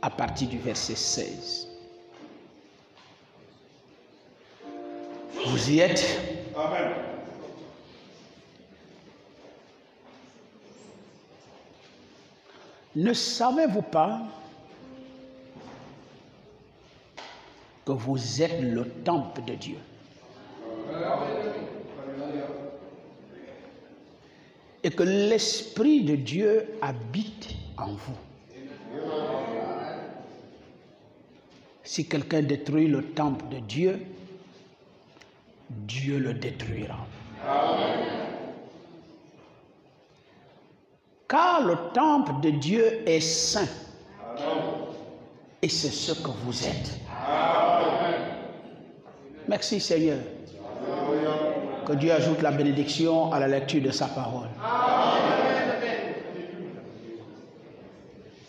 à partir du verset 16. Vous y êtes? Amen. Ne savez-vous pas que vous êtes le temple de Dieu? Et que l'Esprit de Dieu habite en vous. Si quelqu'un détruit le temple de Dieu, Dieu le détruira. Car le temple de Dieu est saint. Et c'est ce que vous êtes. Merci Seigneur. Que Dieu ajoute la bénédiction à la lecture de sa parole.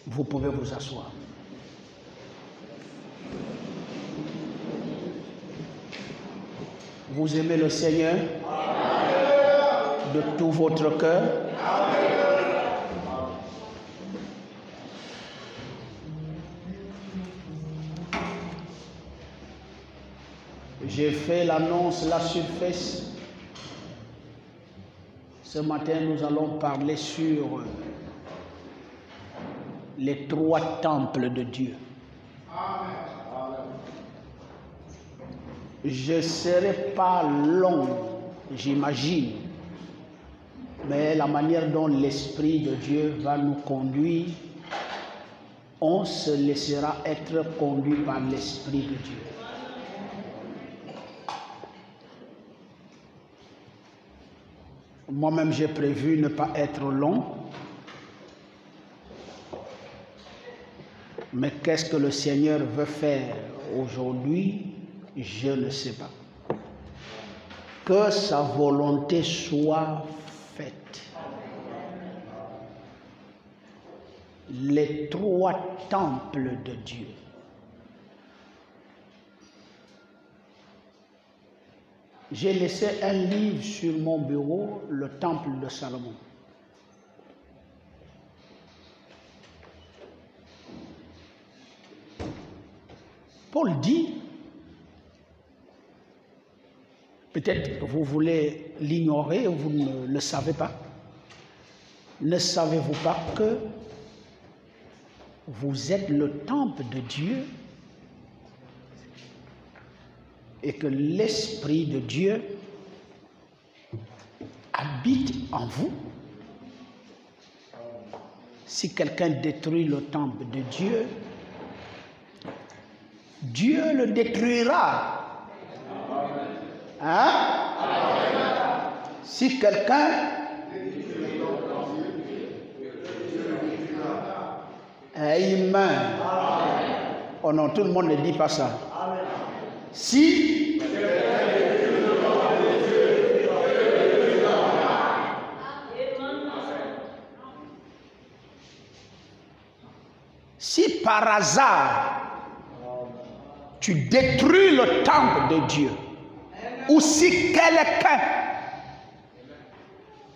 Vous pouvez vous asseoir. Vous aimez le Seigneur de tout votre cœur. J'ai fait l'annonce là sur Facebook. Ce matin, nous allons parler sur les 3 temples de Dieu. Je ne serai pas long, j'imagine, mais la manière dont l'Esprit de Dieu va nous conduire, on se laissera être conduit par l'Esprit de Dieu. Moi-même, j'ai prévu ne pas être long. Mais qu'est-ce que le Seigneur veut faire aujourd'hui? Je ne sais pas. Que sa volonté soit faite. Les 3 temples de Dieu. J'ai laissé un livre sur mon bureau, le temple de Salomon. Paul dit, peut-être que vous voulez l'ignorer ou vous ne le savez pas, ne savez-vous pas que vous êtes le temple de Dieu et que l'Esprit de Dieu habite en vous? Si quelqu'un détruit le temple de Dieu, Dieu le détruira. Hein? Si quelqu'un Amen. Oh non, tout le monde ne dit pas ça. Si par hasard tu détruis le temple de Dieu, ou si quelqu'un,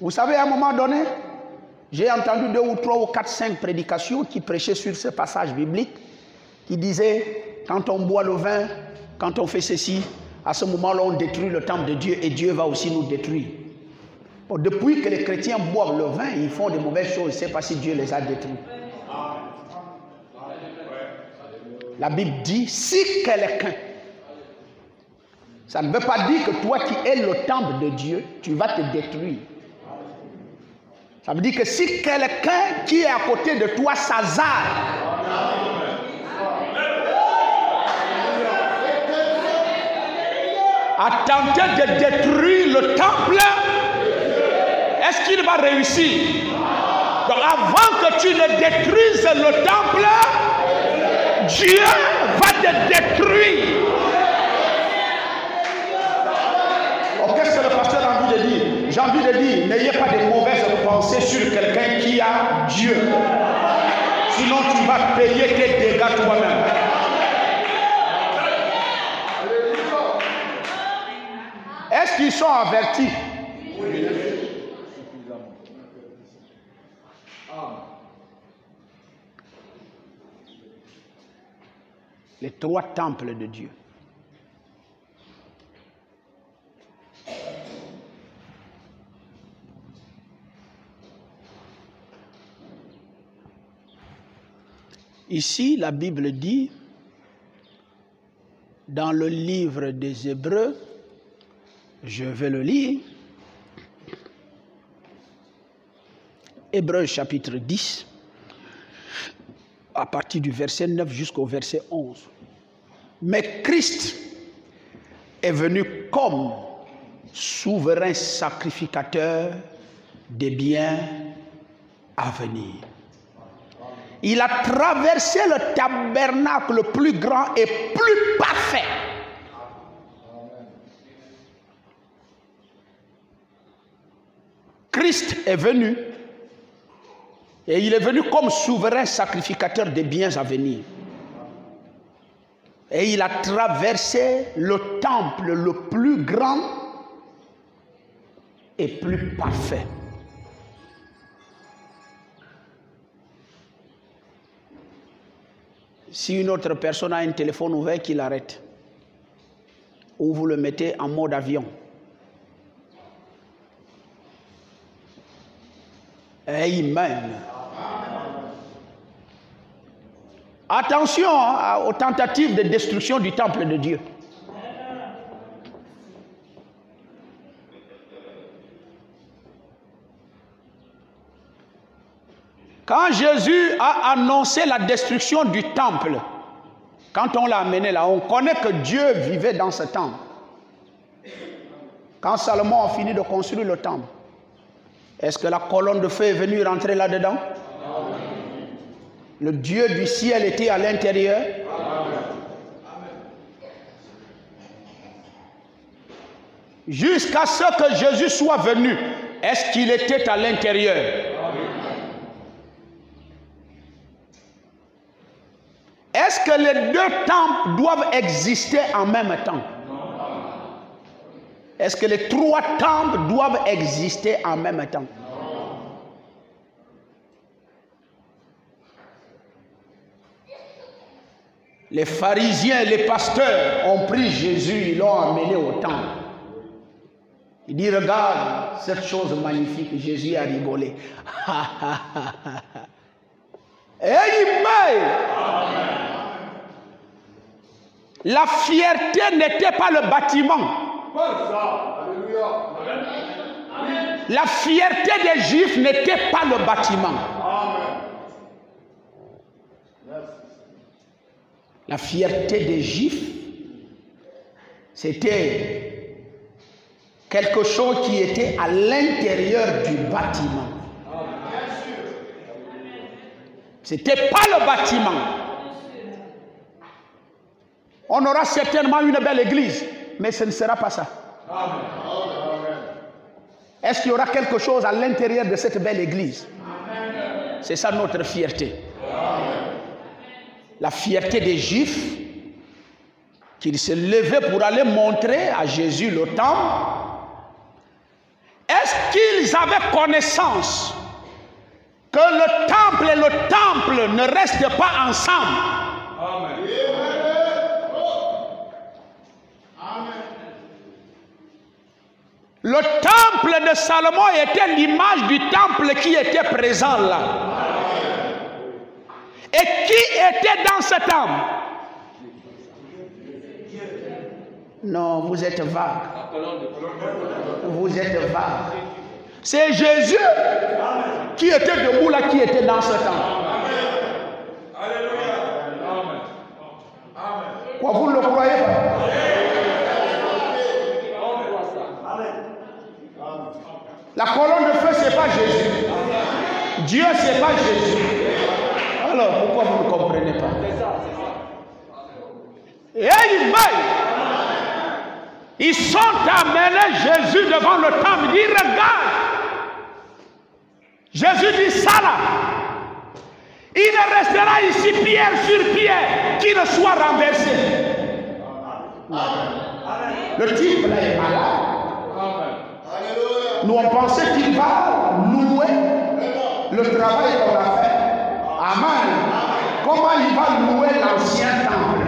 vous savez, à un moment donné, j'ai entendu 2 ou 3 ou 4, 5 prédications qui prêchaient sur ce passage biblique, qui disaient, quand on boit le vin, quand on fait ceci, à ce moment-là, on détruit le temple de Dieu et Dieu va aussi nous détruire. Bon, depuis que les chrétiens boivent le vin, ils font de mauvaises choses, je ne sais pas si Dieu les a détruits. La Bible dit, si quelqu'un, ça ne veut pas dire que toi qui es le temple de Dieu, tu vas te détruire. Ça veut dire que si quelqu'un qui est à côté de toi s'hasarde à tenter de détruire le temple, est-ce qu'il va réussir? Donc avant que tu ne détruises le temple, Dieu va te détruire. Oh, qu'est-ce que le pasteur a envie de dire? J'ai envie de dire, n'ayez pas de mauvaises pensées sur quelqu'un qui a Dieu. Sinon tu vas payer tes dégâts toi-même. Est-ce qu'ils sont avertis? Les 3 temples de Dieu. Ici, la Bible dit, dans le livre des Hébreux, je vais le lire, Hébreux chapitre 10, à partir du verset 9 jusqu'au verset 11. Mais Christ est venu comme souverain sacrificateur des biens à venir. Il a traversé le tabernacle plus grand et plus parfait. Christ est venu et il est venu comme souverain sacrificateur des biens à venir. Et il a traversé le temple le plus grand et plus parfait. Si une autre personne a un téléphone ouvert, qu'il arrête. Ou vous le mettez en mode avion. Amen. Attention aux tentatives de destruction du temple de Dieu. Quand Jésus a annoncé la destruction du temple, quand on l'a amené là, on connaît que Dieu vivait dans ce temple. Quand Salomon a fini de construire le temple, est-ce que la colonne de feu est venue rentrer là-dedans? Le Dieu du ciel était à l'intérieur. Jusqu'à ce que Jésus soit venu, est-ce qu'il était à l'intérieur? Est-ce que les 2 temples doivent exister en même temps? Est-ce que les 3 temples doivent exister en même temps? Les pharisiens et les pasteurs ont pris Jésus, ils l'ont amené au temple. Il dit, regarde cette chose magnifique. Jésus a rigolé. Amen. La fierté n'était pas le bâtiment. La fierté des Juifs n'était pas le bâtiment. La fierté des Juifs, c'était quelque chose qui était à l'intérieur du bâtiment. Ce n'était pas le bâtiment. On aura certainement une belle église, mais ce ne sera pas ça. Est-ce qu'il y aura quelque chose à l'intérieur de cette belle église? C'est ça notre fierté. La fierté des Juifs, qu'ils se levaient pour aller montrer à Jésus le temple. Est-ce qu'ils avaient connaissance que le temple et le temple ne restent pas ensemble? Amen. Le temple de Salomon était l'image du temple qui était présent là. Et qui était dans ce temple? Non, vous êtes vague. Vous êtes vague. C'est Jésus qui était debout là, qui était dans ce temple. Quoi, vous ne le croyez pas? La colonne de feu, ce n'est pas Jésus. Dieu, ce n'est pas Jésus. Alors, pourquoi vous ne comprenez pas? Et ils sont amenés Jésus devant le temple. Il dit, regarde. Jésus dit, ça là. Il ne restera ici pierre sur pierre qui ne soit renversé. Le type là est malade. Nous on pensait qu'il va louer le travail qu'on a fait. Amen. Comment il va louer l'ancien temple?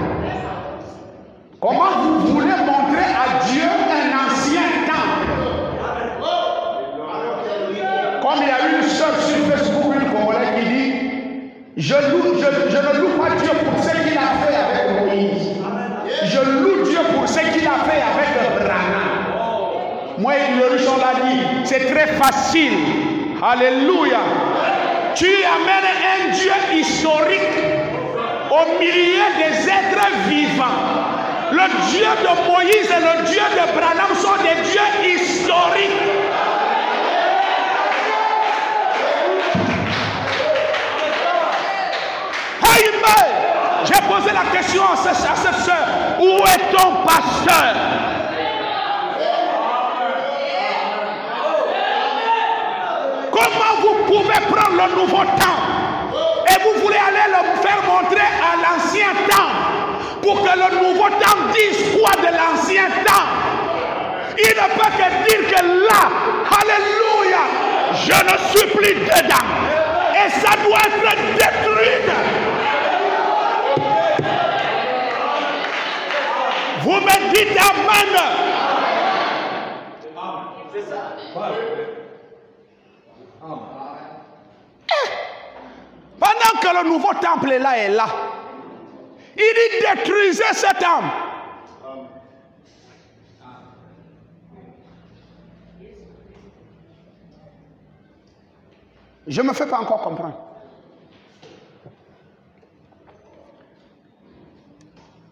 Comment vous voulez montrer à Dieu un ancien temple? Comme il y a une sœur sur Facebook, une Congolaise qui dit, je ne loue pas Dieu pour ce qu'il a fait avec Moïse. Je loue Dieu pour ce qu'il a fait avec Branham. Moi, le riche, on l'a dit, c'est très facile. Alléluia. Tu amènes un Dieu historique au milieu des êtres vivants. Le Dieu de Moïse et le Dieu de Branham sont des dieux historiques. Amen. J'ai posé la question à cette soeur. Où est ton pasteur? Comment vous pouvez prendre le nouveau temple et vous voulez aller le faire montrer à l'ancien temple pour que le nouveau temple dise quoi de l'ancien temple? Il ne peut que dire que là, alléluia, je ne suis plus dedans. Et ça doit être détruit. Vous me dites amen. C'est ça. Pendant que le nouveau temple est là, il dit détruisez ce temple. Je ne me fais pas encore comprendre.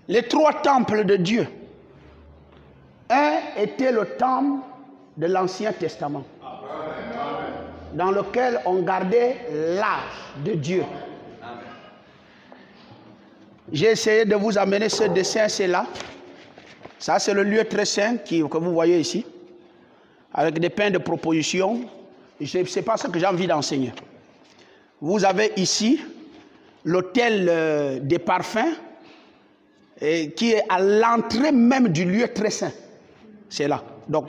Les trois temples de Dieu. Un était le temple de l'Ancien Testament, dans lequel on gardait l'âge de Dieu. J'ai essayé de vous amener ce dessin, c'est là. Ça, c'est le lieu très saint que vous voyez ici, avec des pains de proposition. Ce n'est pas ce que j'ai envie d'enseigner. Vous avez ici l'autel des parfums, qui est à l'entrée même du lieu très saint. C'est là. Donc,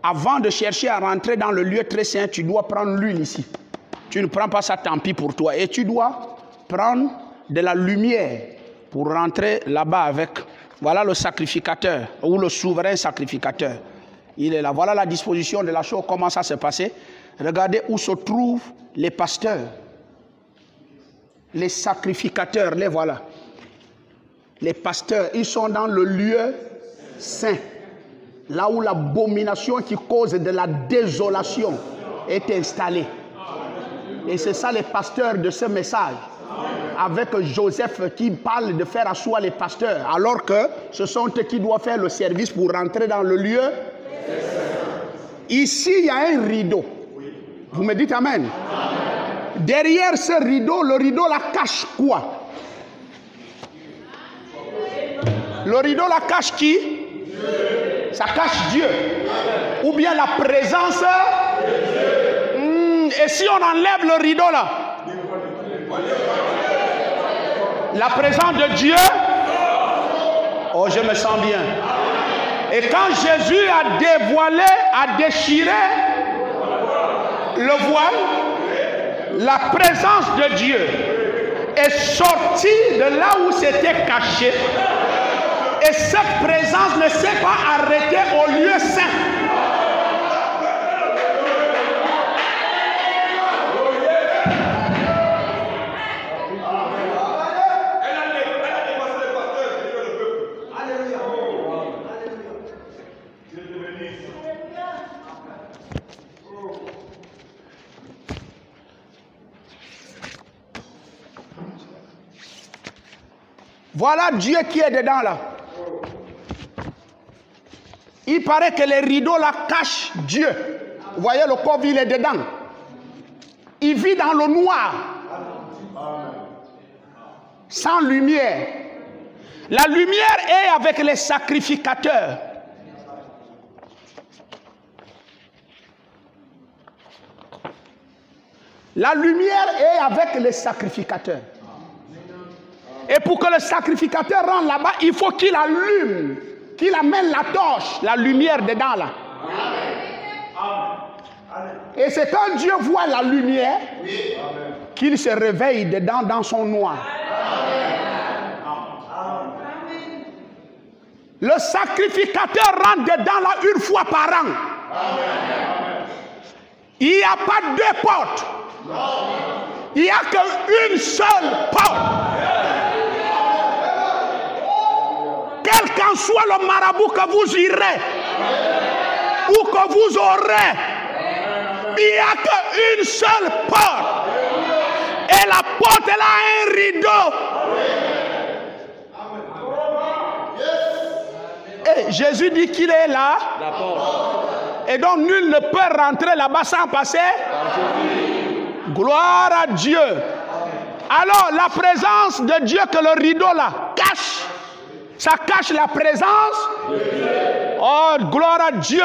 avant de chercher à rentrer dans le lieu très saint, tu dois prendre l'huile ici. Tu ne prends pas ça, tant pis pour toi. Et tu dois prendre de la lumière pour rentrer là-bas avec. Voilà le sacrificateur, ou le souverain sacrificateur. Il est là. Voilà la disposition de la chose, comment ça s'est passé. Regardez où se trouvent les pasteurs. Les sacrificateurs, les voilà. Les pasteurs, ils sont dans le lieu saint. Là où l'abomination qui cause de la désolation est installée. Et c'est ça les pasteurs de ce message. Avec Joseph qui parle de faire asseoir les pasteurs. Alors que ce sont eux qui doivent faire le service pour rentrer dans le lieu. Ici, il y a un rideau. Vous me dites amen. Derrière ce rideau, le rideau la cache quoi? Le rideau la cache qui? Ça cache Dieu. Ou bien la présence. Et si on enlève le rideau là? La présence de Dieu. Oh, je me sens bien. Et quand Jésus a dévoilé, a déchiré le voile, la présence de Dieu est sortie de là où c'était caché. Et cette présence ne s'est pas arrêtée au lieu saint. Voilà Dieu qui est dedans là. Il paraît que les rideaux là cachent Dieu. Vous voyez, le corps, il est dedans. Il vit dans le noir. Sans lumière. La lumière est avec les sacrificateurs. La lumière est avec les sacrificateurs. Et pour que le sacrificateur rentre là-bas, il faut qu'il allume, qu'il amène la torche, la lumière dedans là. Et c'est quand Dieu voit la lumière qu'il se réveille dedans dans son noir. Le sacrificateur rentre dedans là une fois par an. Il n'y a pas deux portes. Il n'y a qu'une seule porte. Quel qu'en soit le marabout que vous irez ou que vous aurez, il n'y a qu'une seule porte. Et la porte, elle a un rideau. Et Jésus dit qu'il est là. Et donc nul ne peut rentrer là-bas sans passer. Gloire à Dieu. Alors la présence de Dieu que le rideau là cache, ça cache la présence. Oh, gloire à Dieu.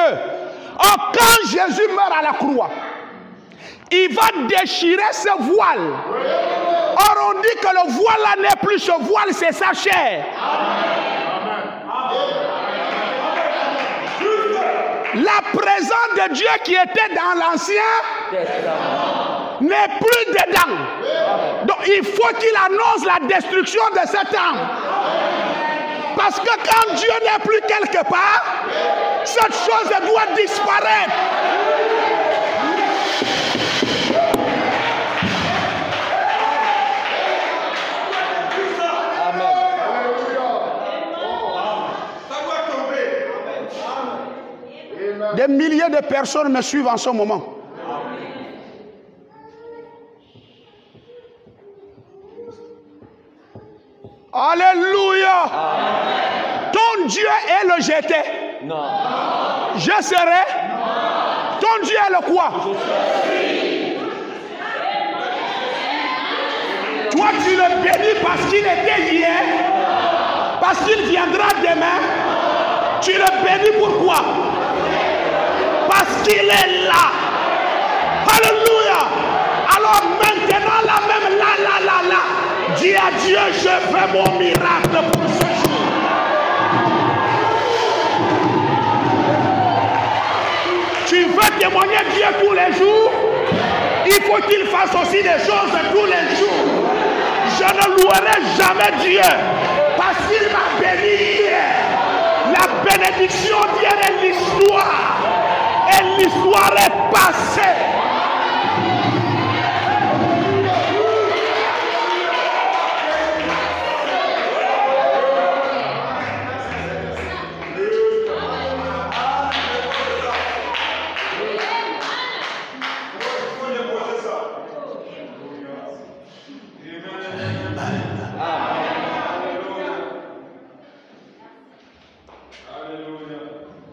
Oh, quand Jésus meurt à la croix, il va déchirer ce voile. Or on dit que le voile là n'est plus ce voile, c'est sa chair. La présence de Dieu qui était dans l'Ancien n'est plus dedans. Donc il faut qu'il annonce la destruction de cet âme. Parce que quand Dieu n'est plus quelque part, cette chose doit disparaître. Des milliers de personnes me suivent en ce moment. Alléluia. Ton Dieu est le jeté. Non. Je serai. Non. Ton Dieu est le quoi? Toi tu le bénis parce qu'il était hier, parce qu'il viendra demain. Tu le bénis pourquoi? Parce qu'il est là. Alléluia. Alors maintenant là même là. Dis à Dieu, je fais mon miracle pour ce jour. Tu veux témoigner Dieu tous les jours? Il faut qu'il fasse aussi des choses tous les jours. Je ne louerai jamais Dieu parce qu'il m'a béni hier. La bénédiction d'hier est l'histoire. Et l'histoire est passée.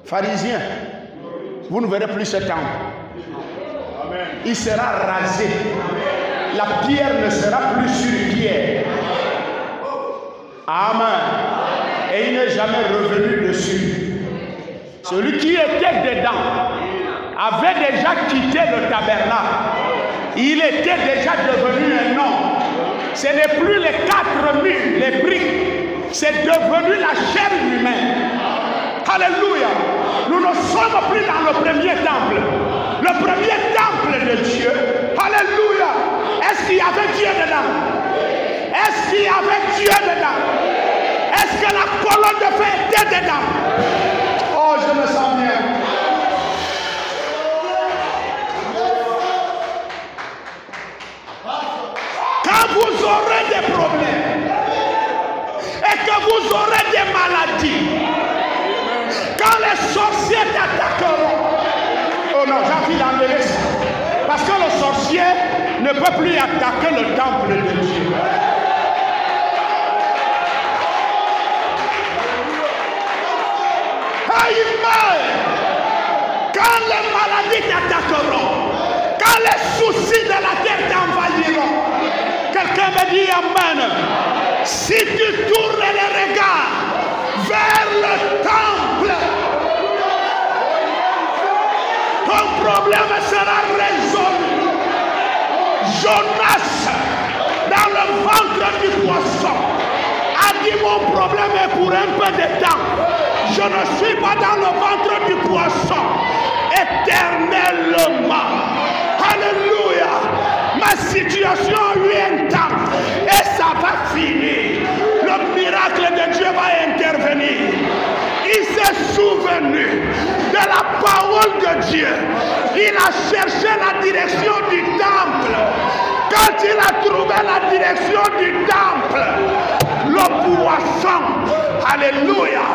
Pharisiens, vous ne verrez plus ce temple. Il sera rasé. La pierre ne sera plus sur pierre. Amen. Et il n'est jamais revenu dessus. Celui qui était dedans avait déjà quitté le tabernacle. Il était déjà devenu un homme. Ce n'est plus les 4000, les briques. C'est devenu la chair humaine. Alléluia. Nous ne sommes plus dans le premier temple. Le premier temple de Dieu. Alléluia. Est-ce qu'il y avait Dieu dedans? Est-ce qu'il y avait Dieu dedans? Est-ce que la colonne de feu était dedans? Oh, je me sens bien. Quand vous aurez des problèmes et que vous aurez des maladies, quand les sorciers t'attaqueront, oh non, j'ai envie d'enlever ça. Parce que le sorcier ne peut plus attaquer le temple de Dieu. Ah, il meurt. Quand les maladies t'attaqueront, quand les soucis de la terre t'envahiront, quelqu'un me dit amen. Si tu tournes les regards vers le temple, ton problème sera résolu. Jonas, dans le ventre du poisson, a dit mon problème est pour un peu de temps. Je ne suis pas dans le ventre du poisson éternellement. Alléluia. Ma situation a eu un temps et ça va finir. Le miracle de Dieu va intervenir. souvenu de la parole de Dieu. Il a cherché la direction du temple. Quand il a trouvé la direction du temple, le poisson, alléluia,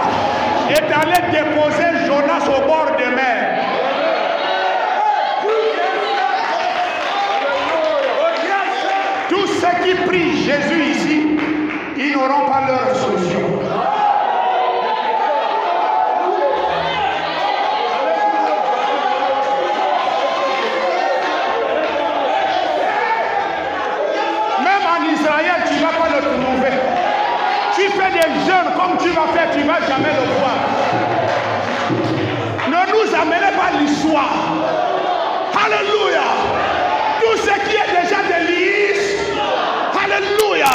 est allé déposer Jonas au bord de mer. Tous ceux qui prient Jésus ici, ils n'auront pas leur solution. Même en Israël, tu ne vas pas le trouver. Tu fais des jeûnes comme tu vas faire, tu ne vas jamais le voir. Ne nous amenez pas l'histoire. Alléluia. Tout ce qui est déjà de l'Is, alléluia,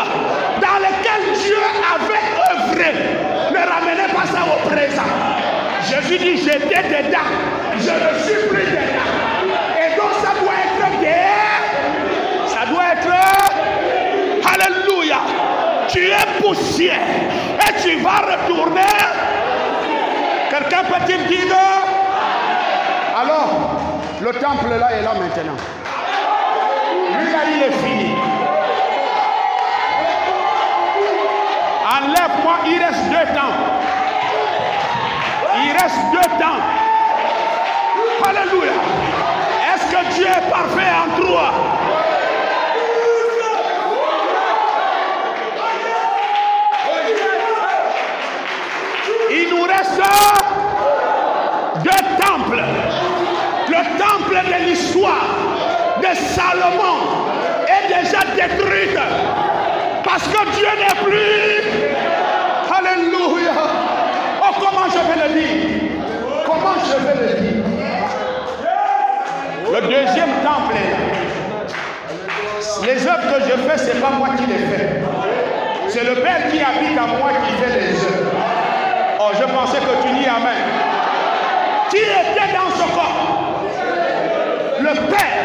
dans lequel Dieu avait œuvré, ne ramenez pas ça au présent. Jésus dit, j'étais dedans, je ne suis plus dedans. Et donc ça doit être guerre, ça doit être, alléluia, tu es poussière et tu vas retourner. Quelqu'un peut-il dire? Alors, le temple là est là maintenant. Lui là, il est fini. Enlève-moi, il reste 2 temps. Il reste 2 temps. Alléluia. Est-ce que Dieu est parfait en toi? Il nous reste 2 temples. Le temple de l'histoire de Salomon est déjà détruite. Parce que Dieu n'est plus. Alléluia. Oh, comment je vais le dire? Comment je vais le dire? Le deuxième temple est là. Les œuvres que je fais, ce n'est pas moi qui les fais. C'est le Père qui habite en moi qui fait les œuvres. Oh, je pensais que tu dis Amen. Qui était dans ce corps? Le Père.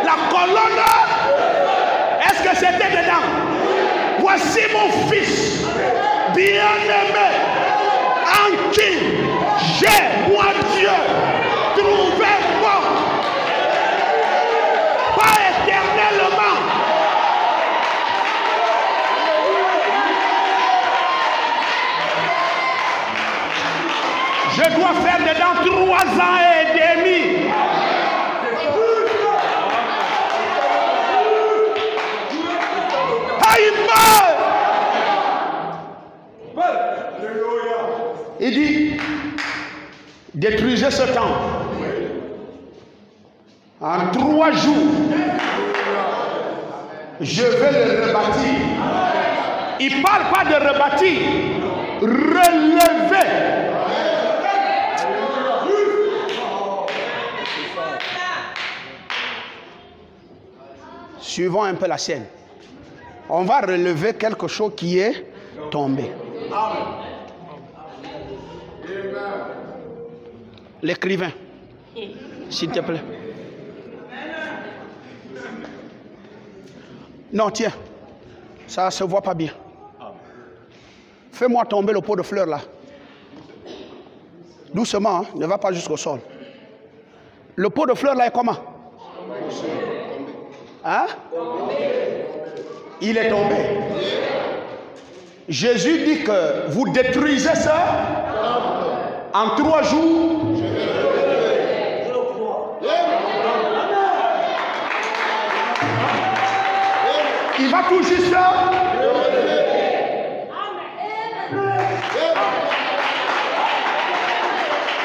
La colonne. Est-ce que c'était dedans? Voici mon fils, bien-aimé, en qui j'ai, moi Dieu, trouvé bon. Pas éternellement. Je dois faire dedans 3 ans et demi. Il dit, détruisez ce temple. En 3 jours, je vais le rebâtir. Il ne parle pas de rebâtir, relever. Suivons un peu la scène. On va relever quelque chose qui est tombé. L'écrivain, s'il te plaît. Non, tiens, ça ne se voit pas bien. Fais-moi tomber le pot de fleurs là. Doucement, hein, ne va pas jusqu'au sol. Le pot de fleurs là est comment? Hein? Il est tombé. Jésus dit que vous détruisez ça en 3 jours. Il va tout juste là.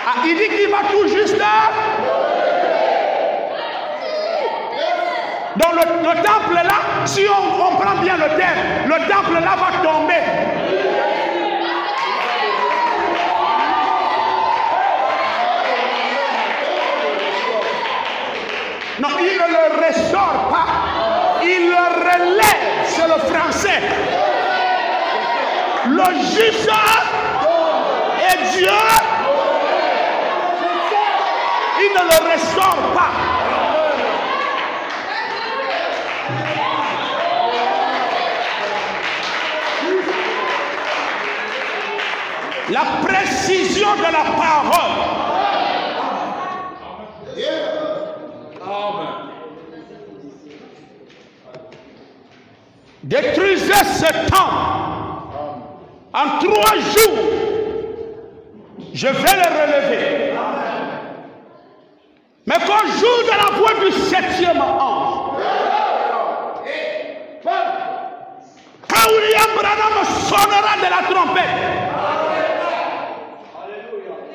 Ah, il dit qu'il va tout juste là. Dans le temple là, si on prend bien le terme, le temple là va tomber. Non, il ne le restaure pas, il le relève, c'est le français. Le juste est Dieu, il ne le restaure pas. La précision de la parole. Détruisez ce temps. En 3 jours, je vais le relever. Mais qu'au jour de la voix du 7e ange, quand William Branham sonnera de la trompette,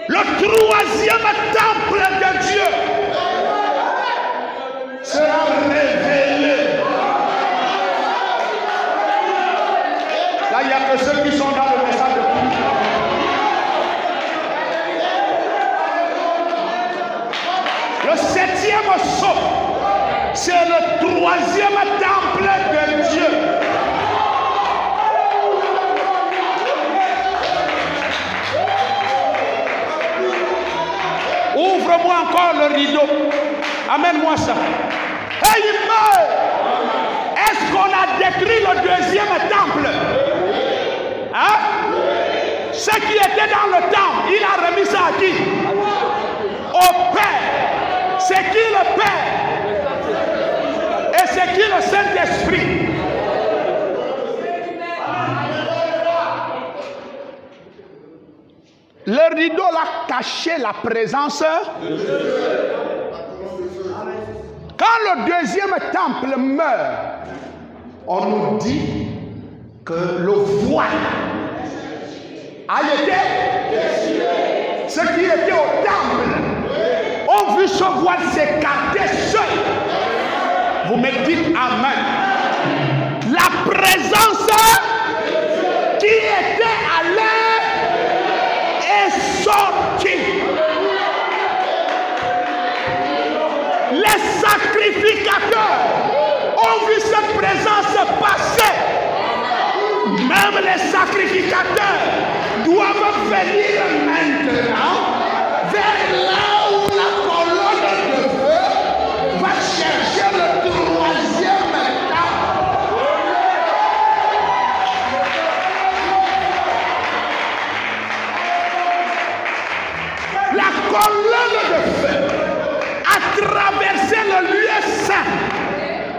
le 3e temple de Dieu sera révélé. Là, il n'y a que ceux qui sont dans le message de Christ. Le 7e sceau, c'est le 3e temple de Dieu. Ouvre-moi encore le rideau. Amène-moi ça. Hey, il meurt. Est-ce qu'on a détruit le 2e temple? Hein? Ce qui était dans le temple, il a remis ça à qui? Au Père. C'est qui le Père? Et c'est qui le Saint-Esprit? Le rideau l'a caché la présence. Quand le 2e temple meurt, on nous dit que le voile a été déchiré. Ceux qui étaient au temple ont vu ce voile s'écarter seul. Vous me dites Amen. La présence qui était à l'air est sortie. Les sacrificateurs ont vu cette présence passer. Même les sacrificateurs doivent venir maintenant vers là où la colonne de feu va chercher le 3e temple. La colonne de feu a traversé le lieu saint,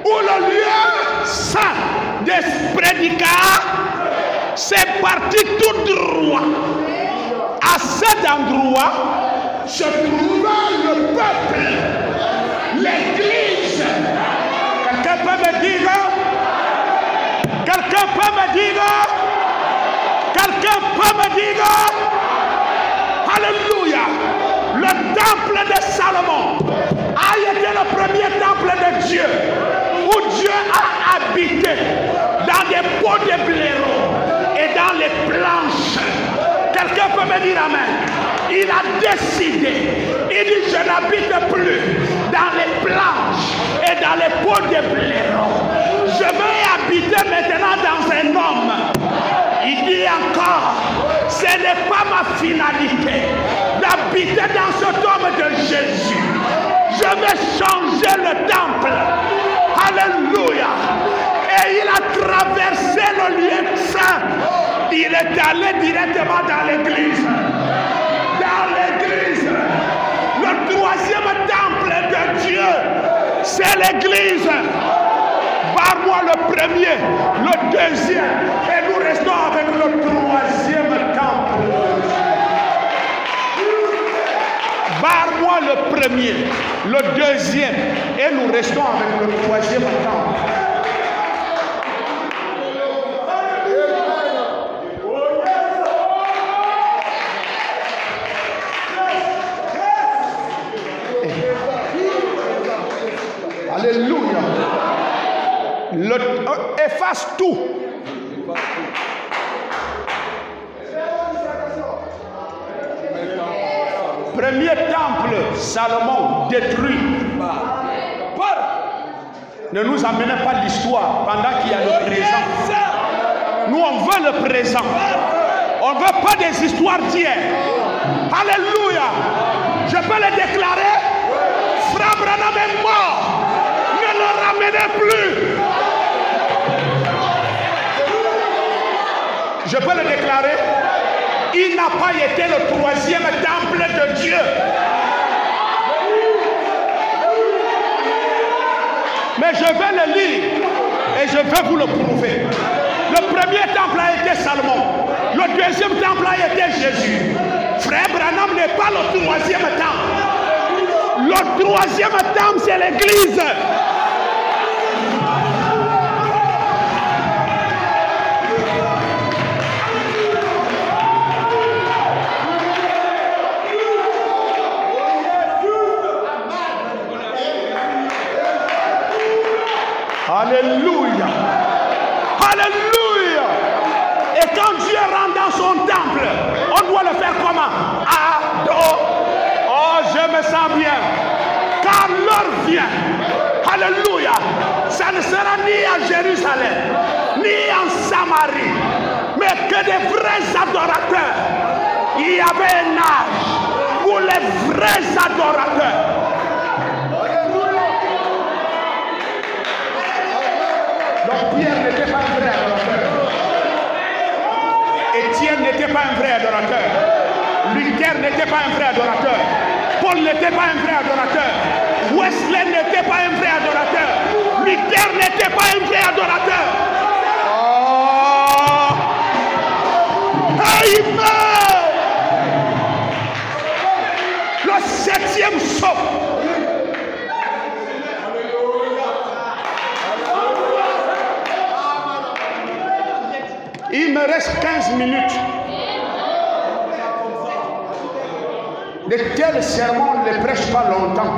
ou le lieu saint des prédicats, c'est parti tout droit. À cet endroit se trouvait le peuple, l'église. Quelqu'un peut me dire? Quelqu'un peut me dire? Quelqu'un peut me dire? Alléluia! Le temple de Salomon a été le premier temple de Dieu, où Dieu a habité dans des pots de blaireau et dans les planches. Quelqu'un peut me dire Amen? Il a décidé, il dit je n'habite plus dans les planches et dans les pots de blaireau. Je vais habiter maintenant dans un homme. Il dit encore, ce n'est pas ma finalité d'habiter dans cet homme de Jésus. Je vais changer le temple. Alléluia. Et il a traversé le lieu saint. Il est allé directement dans l'église. Dans l'église. Le 3e temple de Dieu, c'est l'église. Barre-moi le premier, le 2e, et nous restons avec le 3e temple. Barre-moi le premier, le 2e, et nous restons avec le 3e temple. Alléluia. Efface tout. Premier temple, Salomon détruit. Ne nous amenez pas l'histoire pendant qu'il y a le présent. Nous, on veut le présent. On ne veut pas des histoires d'hier. Alléluia. Je peux le déclarer. Frère Branham est mort. Ne le ramenez plus. Je peux le déclarer. Il n'a pas été le troisième temple de Dieu. Mais je vais le lire et je vais vous le prouver. Le premier temple a été Salomon. Le deuxième temple a été Jésus. Frère Branham n'est pas le troisième temple. Le troisième temple, c'est l'Église. Alléluia. Alléluia. Et quand Dieu rentre dans son temple, on doit le faire comment? Adorer. Oh, je me sens bien. Car l'heure vient. Alléluia. Ça ne sera ni à Jérusalem, ni en Samarie, mais que des vrais adorateurs. Il y avait un âge pour les vrais adorateurs. Donc Pierre n'était pas un vrai adorateur. Étienne n'était pas un vrai adorateur. Luther n'était pas un vrai adorateur. Paul n'était pas un vrai adorateur. Wesley n'était pas un vrai adorateur. Luther n'était pas un vrai adorateur. Oh! Amen! Le septième saut. Il me reste 15 minutes. De tels sermons ne prêchent pas longtemps.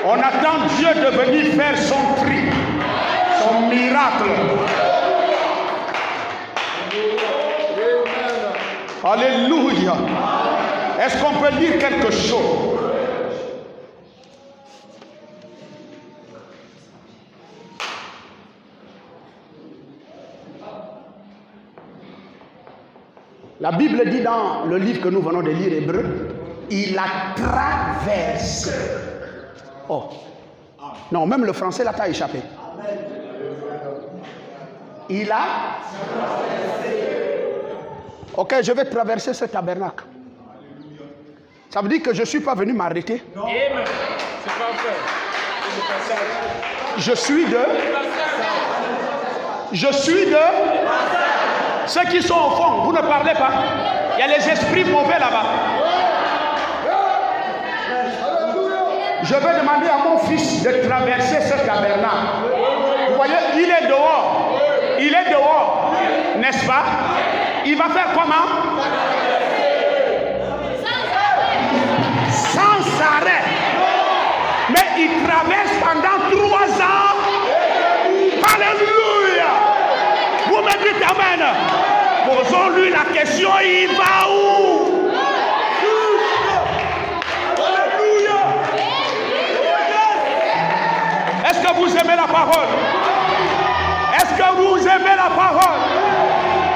On attend Dieu de venir faire son tri, son miracle. Alléluia. Est-ce qu'on peut dire quelque chose? La Bible dit dans le livre que nous venons de lire, Hébreu, il a traversé. Oh. Non, même le français là t'a échappé. Il a. Ok, je vais traverser ce tabernacle. Ça veut dire que je ne suis pas venu m'arrêter. Non, c'est pas vrai. Je suis de. Ceux qui sont au fond, vous ne parlez pas. Il y a les esprits mauvais là-bas. Je vais demander à mon fils de traverser ce tabernacle. Vous voyez, il est dehors. Il est dehors. N'est-ce pas? Il va faire comment? Sans arrêt. Mais il traverse pendant 3 ans. Alléluia. Vous me dites amen. Posons-lui la question, il va où? Alléluia. Est-ce que vous aimez la parole? Est-ce que vous aimez la parole?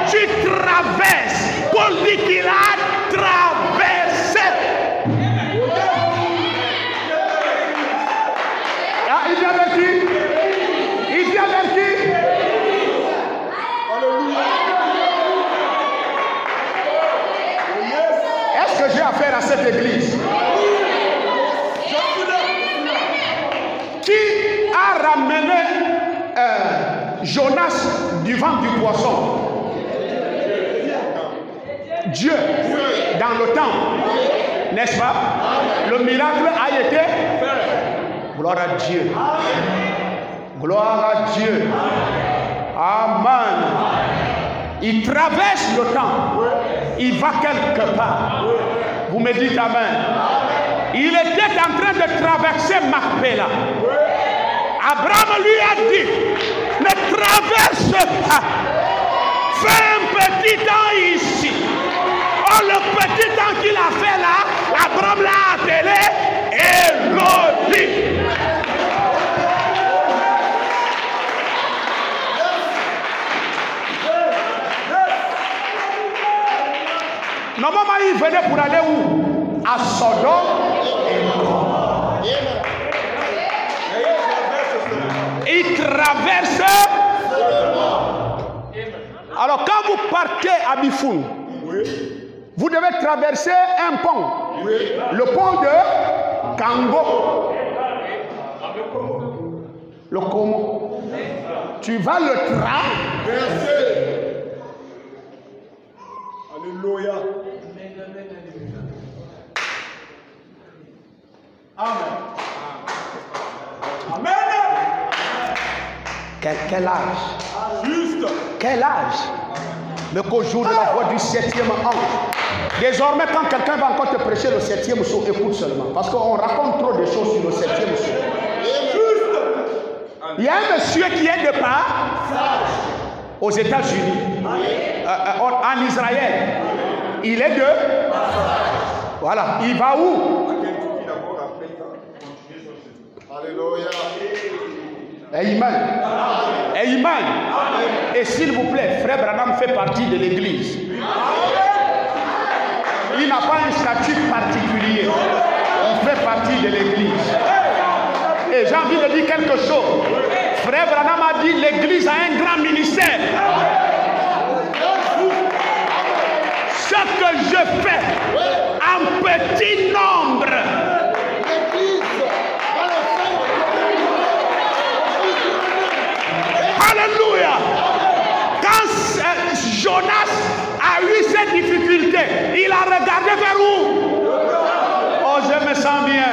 Tu traverses. Paul dit qu'il a traversé. Ah, il vient vers qui? Il vient vers qui? Est-ce que j'ai affaire à cette église? Qui a ramené Jonas du ventre du poisson? Dieu, dans le temps, n'est-ce pas? Le miracle a été fait. Gloire à Dieu. Gloire à Dieu. Amen. Il traverse le temps. Il va quelque part. Vous me dites amen. Il était en train de traverser Macpéla. Abraham lui a dit, ne traverse pas. Fais un petit temps ici. Oh, le petit temps qu'il a fait là, Abraham l'a appelé Elohim. Normalement, il venait pour aller où? À Sodome et Gomorrhe. Il traverse. Alors, quand vous partez à Bifoun, Vous devez traverser un pont. Oui. Le pont de Kango. Le Como. Tu vas le traverser. Alléluia. Amen. Amen. Quel âge? Juste. Quel âge? Mais qu'au jour de la voix du 7e ange. Désormais, quand quelqu'un va encore te prêcher le 7e saut, écoute seulement. Parce qu'on raconte trop de choses sur le 7e saut. Il y a un monsieur qui est de part aux États-Unis, en Israël. Il est de... Voilà. Il va où? Alléluia. Amen. Amen. Et s'il vous plaît, frère Branham fait partie de l'église. Il n'a pas un statut particulier. Il fait partie de l'église. Et j'ai envie de dire quelque chose. Frère Branham a dit l'église a un grand ministère. Ce que je fais en petit nombre. Alléluia. Quand Jonas a eu cette difficulté, il a regardé vers où? Oh, je me sens bien.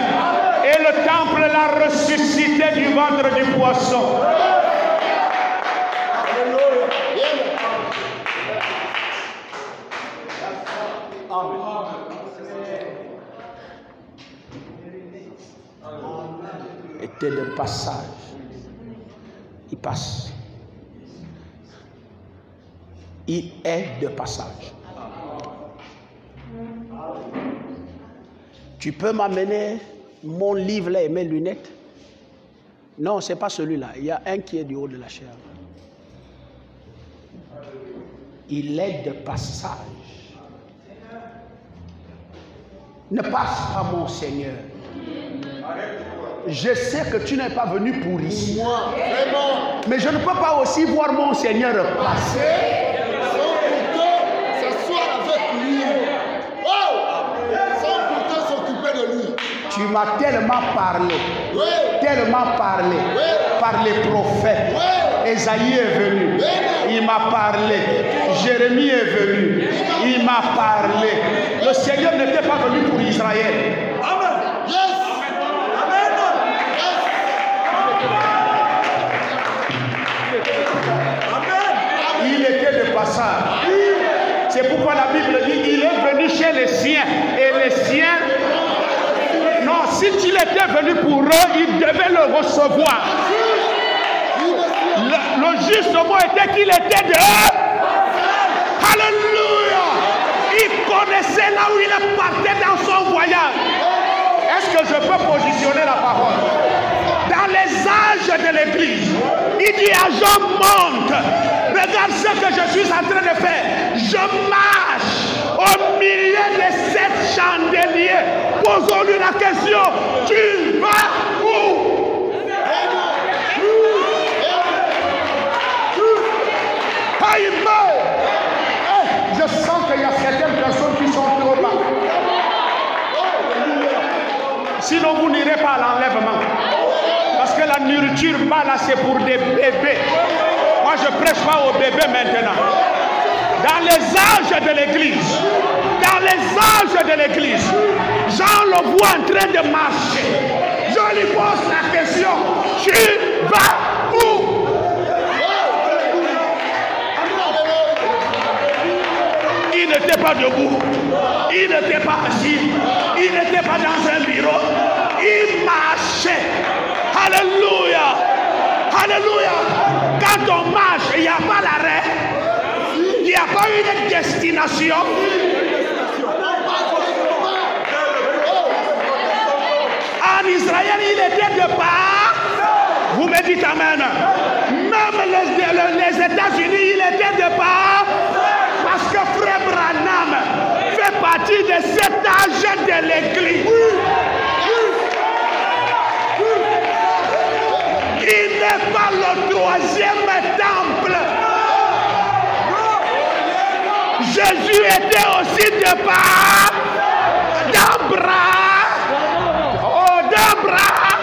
Et le temple l'a ressuscité du ventre du poisson. Était de passage. Il passe. Il est de passage. Tu peux m'amener mon livre là et mes lunettes? Non, ce n'est pas celui-là. Il y a un qui est du haut de la chair. Il est de passage. Ne passe pas, mon Seigneur. Je sais que tu n'es pas venu pour ici. Moi, vraiment. Mais je ne peux pas aussi voir mon Seigneur passer. Sans pourtant s'asseoir avec lui. Oh! Sans pourtant s'occuper de lui. Tu m'as tellement parlé. Oui. Tellement parlé. Oui. Par les prophètes. Oui. Esaïe est venu. Oui. Il m'a parlé. Jérémie est venu. Il m'a parlé. Le Seigneur n'était pas venu pour Israël. Amen. Yes. Il était de passage. C'est pourquoi la Bible dit il est venu chez les siens. Et les siens, non, si il était venu pour eux, ils devaient le recevoir. Le juste mot était qu'il était de eux. Alléluia. Il connaissait là où il partait dans son voyage. Est-ce que je peux positionner la parole? Dans les âges de l'église, il dit à Jean, monte. Regarde ce que je suis en train de faire. Je marche au milieu de 7 chandeliers. Posons-lui la question. Tu vas où? Ah, il meurt. Je sens qu'il y a certaines personnes qui sont trop bas. Sinon, vous n'irez pas à l'enlèvement. Parce que la nourriture bas là, c'est pour des bébés. Moi, je ne prêche pas aux bébés maintenant. Dans les âges de l'église, Jean le voit en train de marcher. Je lui pose la question, tu vas où? Il n'était pas debout, il n'était pas assis, il n'était pas dans un bureau, il marchait. Alléluia, alléluia. Quand on marche, il n'y a pas l'arrêt, il n'y a pas une destination. En Israël, il était de part. Vous me dites amen. Même les États-Unis, il était de part. Parce que Frère Branham fait partie de cet âge de l'église. Il n'est pas le 3e temple. Jésus était au aussi de part d'Abraham. Oh, d'Abraham.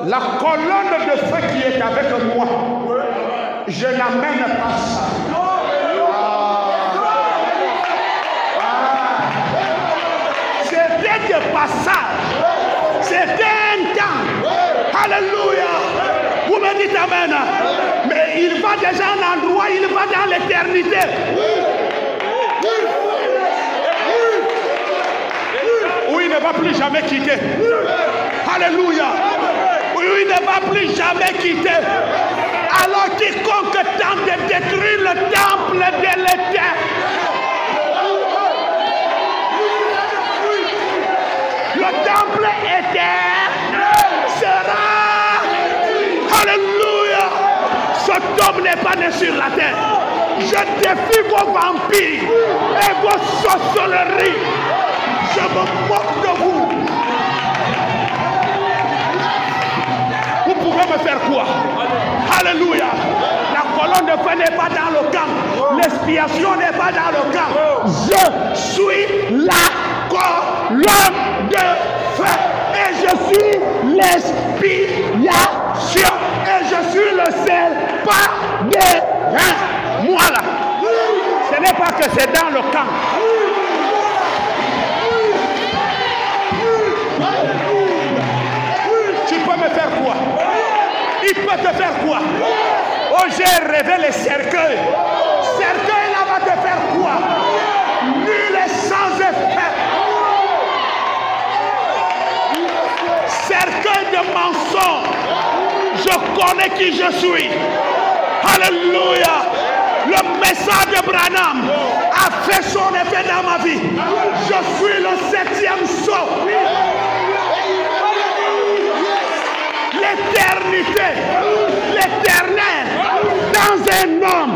La colonne de feu qui est avec moi, je n'amène pas ça. C'était des passages. C'était un temps. Alléluia. Vous me dites amen. Mais il va déjà à un endroit, il va dans l'éternité. Où il ne va plus jamais quitter. Alléluia. Où il ne va plus jamais quitter. Alors quiconque tente de détruire le temple de l'Éternel, le temple éternel sera. Alléluia. Cet homme n'est pas né sur la terre. Je défie vos vampires et vos sorcelleries. Je me moque de vous. Vous pouvez me faire quoi? Alléluia. La colonne de feu n'est pas dans le camp. L'expiation n'est pas dans le camp. Je suis la colonne de feu. Et je suis l'expiation. Et je suis le seul pas de rien. Moi là. Ce n'est pas que c'est dans le camp. Tu peux me faire quoi? Il peut te faire quoi? Oh, j'ai rêvé les cercueils. Cercueil là va te faire quoi? Nul est sans effet. Cercueil de mensonge. Je connais qui je suis. Alléluia. Le message de Branham a fait son effet dans ma vie. Je suis le 7e sceau. L'éternité, l'éternel, dans un homme,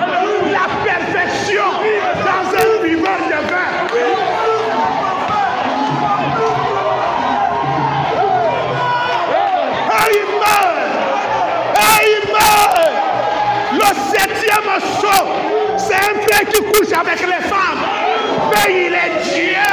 la perfection, dans un buveur de vin. Et il meurt, et il meurt. Le 7e sceau, c'est un frère qui couche avec les femmes, mais il est Dieu.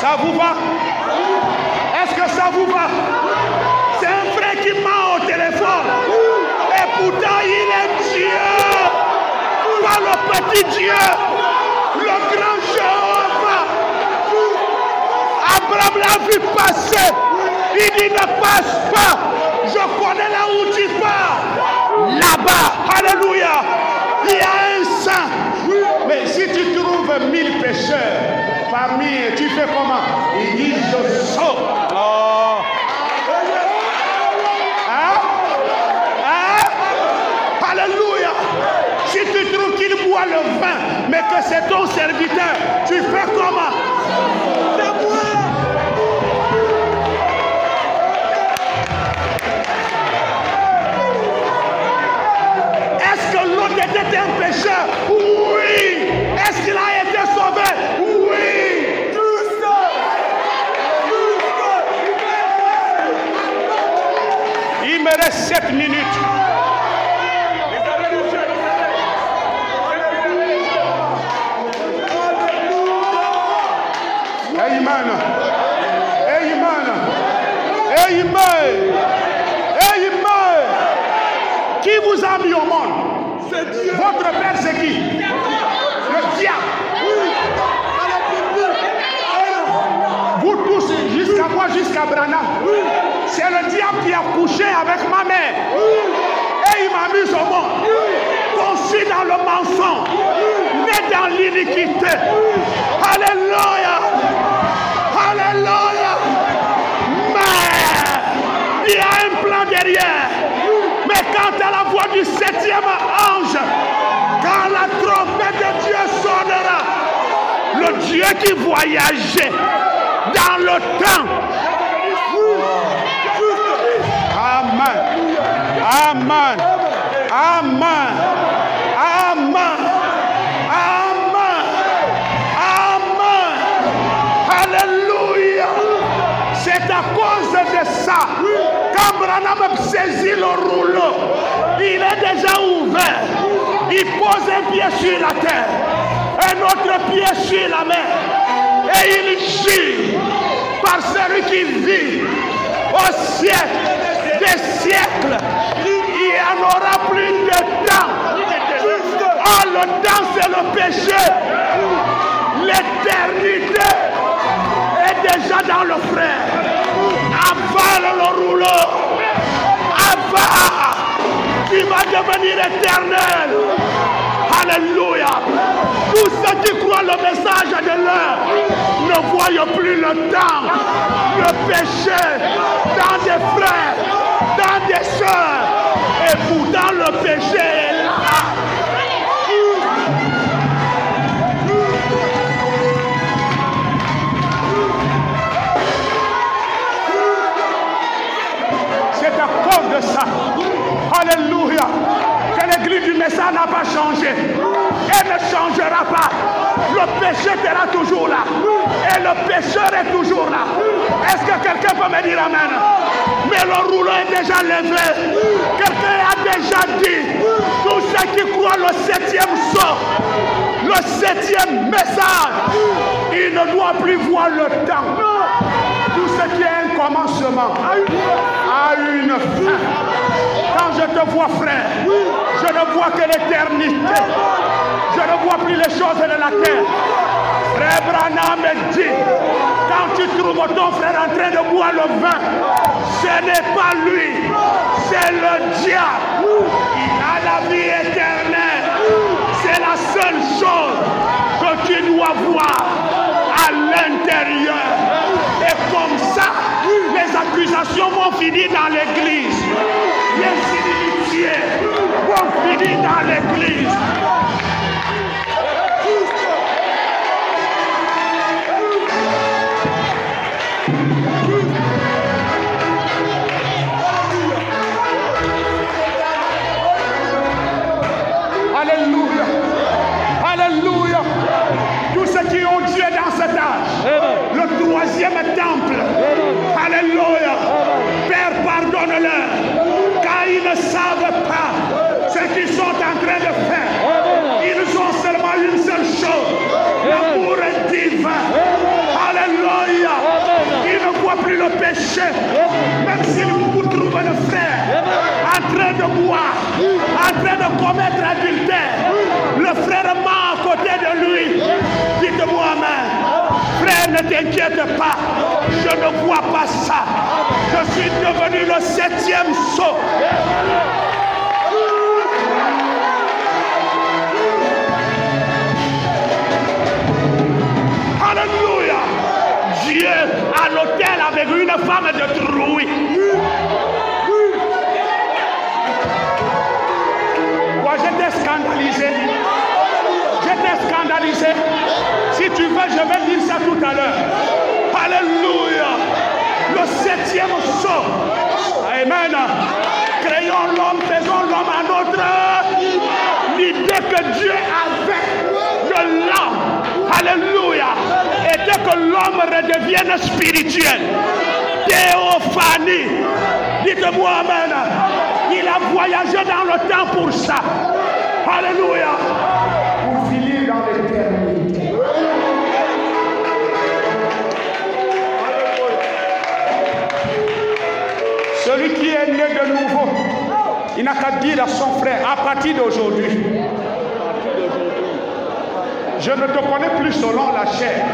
Ça vous va? Est-ce que ça vous va? C'est un frère qui ment au téléphone. Et pourtant il est Dieu. Pas le petit Dieu. Le grand Jéhovah. Abraham l'a vu passer. Il dit ne passe pas. Je connais là où tu pars. Là-bas. Alléluia. Il y a un saint. Mais si tu trouves 1000 pécheurs, parmi, tu fais comment? Il dit je saute. Oh. Hein? Hein? Alléluia. Si tu trouves qu'il boit le vin, mais que c'est ton serviteur, tu fais comment? Est-ce que l'autre était un pécheur? Oui. Est-ce qu'il a été sauvé? Oui. Il me reste 7 minutes. Amen. Amen. Amen. Amen. Qui vous a mis au monde? C'est Dieu. Votre père, c'est qui? Le diable. Vous tous, jusqu'à moi, jusqu'à Branham. C'est le diable qui a couché avec ma mère. Et il m'a mis au monde. Conçu dans le mensonge. Né dans l'iniquité. Alléluia. Alléluia. Mais il y a un plan derrière. Mais quand à la voix du 7e ange, quand la trompette de Dieu sonnera, Le Dieu qui voyageait dans le temps. Amen. Amen. Amen. Amen. Amen. Amen. Alléluia. C'est à cause de ça. Quand Branham saisit le rouleau, il est déjà ouvert. Il pose un pied sur la terre, un autre pied sur la mer. Et il jure par celui qui vit au siècle des siècles. Il n'y en aura plus de temps. Oh, le temps c'est le péché. L'éternité est déjà dans le frère. Avale le rouleau. Avale. Tu vas devenir éternel. Alléluia. Tous ceux qui croient le message de l'heure ne voient plus le temps, le péché dans des frères, dans des sœurs. Et pourtant le péché est là. C'est à cause de ça. Alléluia. Que l'église du message n'a pas changé. Elle ne changera pas. Le péché sera toujours là. Et le pécheur est toujours là. Est-ce que quelqu'un peut me dire amen? Mais le rouleau est déjà levé. Quelqu'un a déjà dit. Tous ceux qui croient le 7e sceau, le 7e message, il ne doit plus voir le temps. Tout ce qui est un commencement a une fin. Quand je te vois, frère, je ne vois que l'éternité. Je ne vois plus les choses de la terre. Frère Branham me dit, quand tu trouves ton frère en train de boire le vin, ce n'est pas lui, c'est le diable. Il a la vie éternelle. C'est la seule chose que tu dois voir à l'intérieur. Et comme ça, les accusations vont finir dans l'église. Les inimitiés vont finir dans l'église. Alléluia. Alléluia. Tous ceux qui ont Dieu dans cet âge, le 3e temple. Alléluia. Père, pardonne-leur, car ils ne savent pas ce qu'ils sont en train de faire. Ils ont seulement une seule chose, l'amour divin. Alléluia. Ils ne voient plus le péché. Même s'ils vous trouvent le frère en train de boire, en train de commettre adultère, le frère ment à côté de lui. Dites-moi amen. Frère, ne t'inquiète pas. Je ne vois pas ça. Je suis devenu le 7e sceau. Alléluia. Dieu à l'autel avec une femme de Trouille. Moi, j'étais scandalisé. J'étais scandalisé. Si tu veux, je vais dire ça tout à l'heure. Alléluia. Le 7e sceau. Amen. Créons l'homme, faisons l'homme à notre l'idée que Dieu avait de l'homme. Alléluia. Et dès que l'homme redevienne spirituel, théophanie. Dites-moi amen. Il a voyagé dans le temps pour ça. Alléluia. Pour finir dans l'éternité. Celui qui est né de nouveau, il n'a qu'à dire à son frère, à partir d'aujourd'hui, je ne te connais plus selon la chair.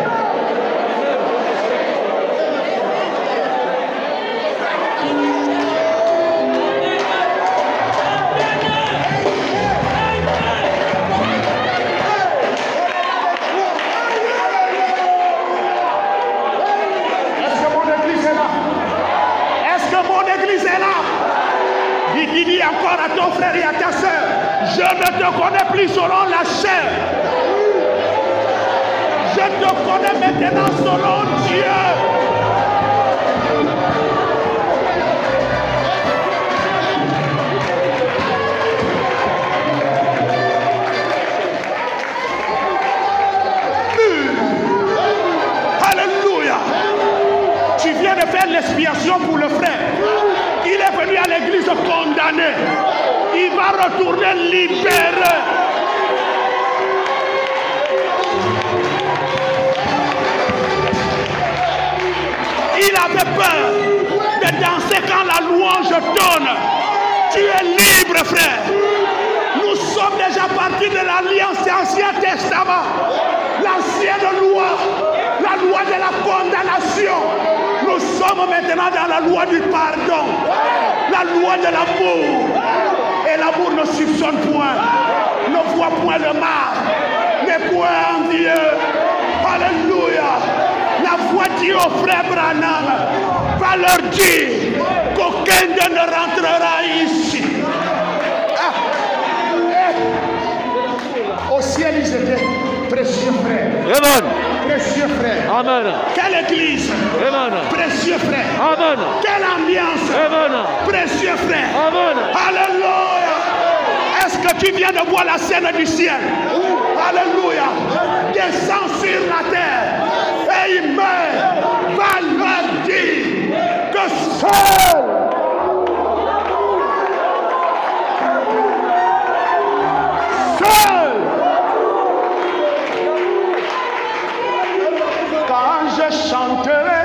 Dis encore à ton frère et à ta soeur, je ne te connais plus selon la chair. Je te connais maintenant selon Dieu. Alléluia. Tu viens de faire l'expiation pour le frère. Il est venu à l'église condamné. Il va retourner libéré. Il avait peur de danser quand la louange donne. Tu es libre, frère. Nous sommes déjà partis de l'alliance Ancien Testament. L'ancienne loi, la loi de la condamnation. Nous sommes maintenant dans la loi du pardon, la loi de l'amour. Et l'amour ne soupçonne point, ne voit point le mal, n'est point envieux. Alléluia. La voix dit au frère Branham, va leur dire qu'aucun d'eux ne rentrera ici. Au ciel, ils étaient précieux frères. Amen. Précieux frères. Amen. Quelle église. Amen. Précieux frères. Amen. Quelle ambiance. Amen. Précieux frères. Amen. Alléluia. Est-ce que tu viens de voir la scène du ciel? Alléluia. Descend sur la terre. Et il meurt. Va leur dire que seul quand je chanterai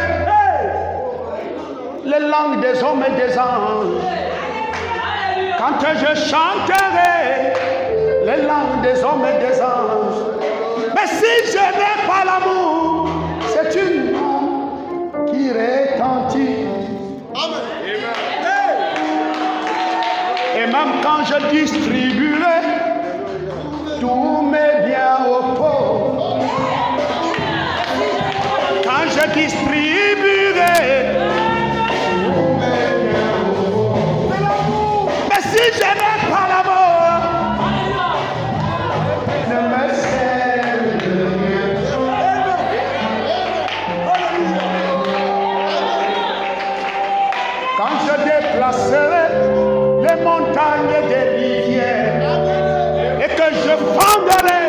les langues des hommes et des anges, quand je chanterai les langues des hommes et des anges, mais si je n'ai pas l'amour, c'est une langue qui retentit. Et même quand je distribuerai tous mes biens aux pauvres, quand je distribuerai tous mes biens aux pauvres, mais si je n'ai pas l'amour, ne me sert de rien. Quand je déplacerai les montagnes des rivières et que je fendrai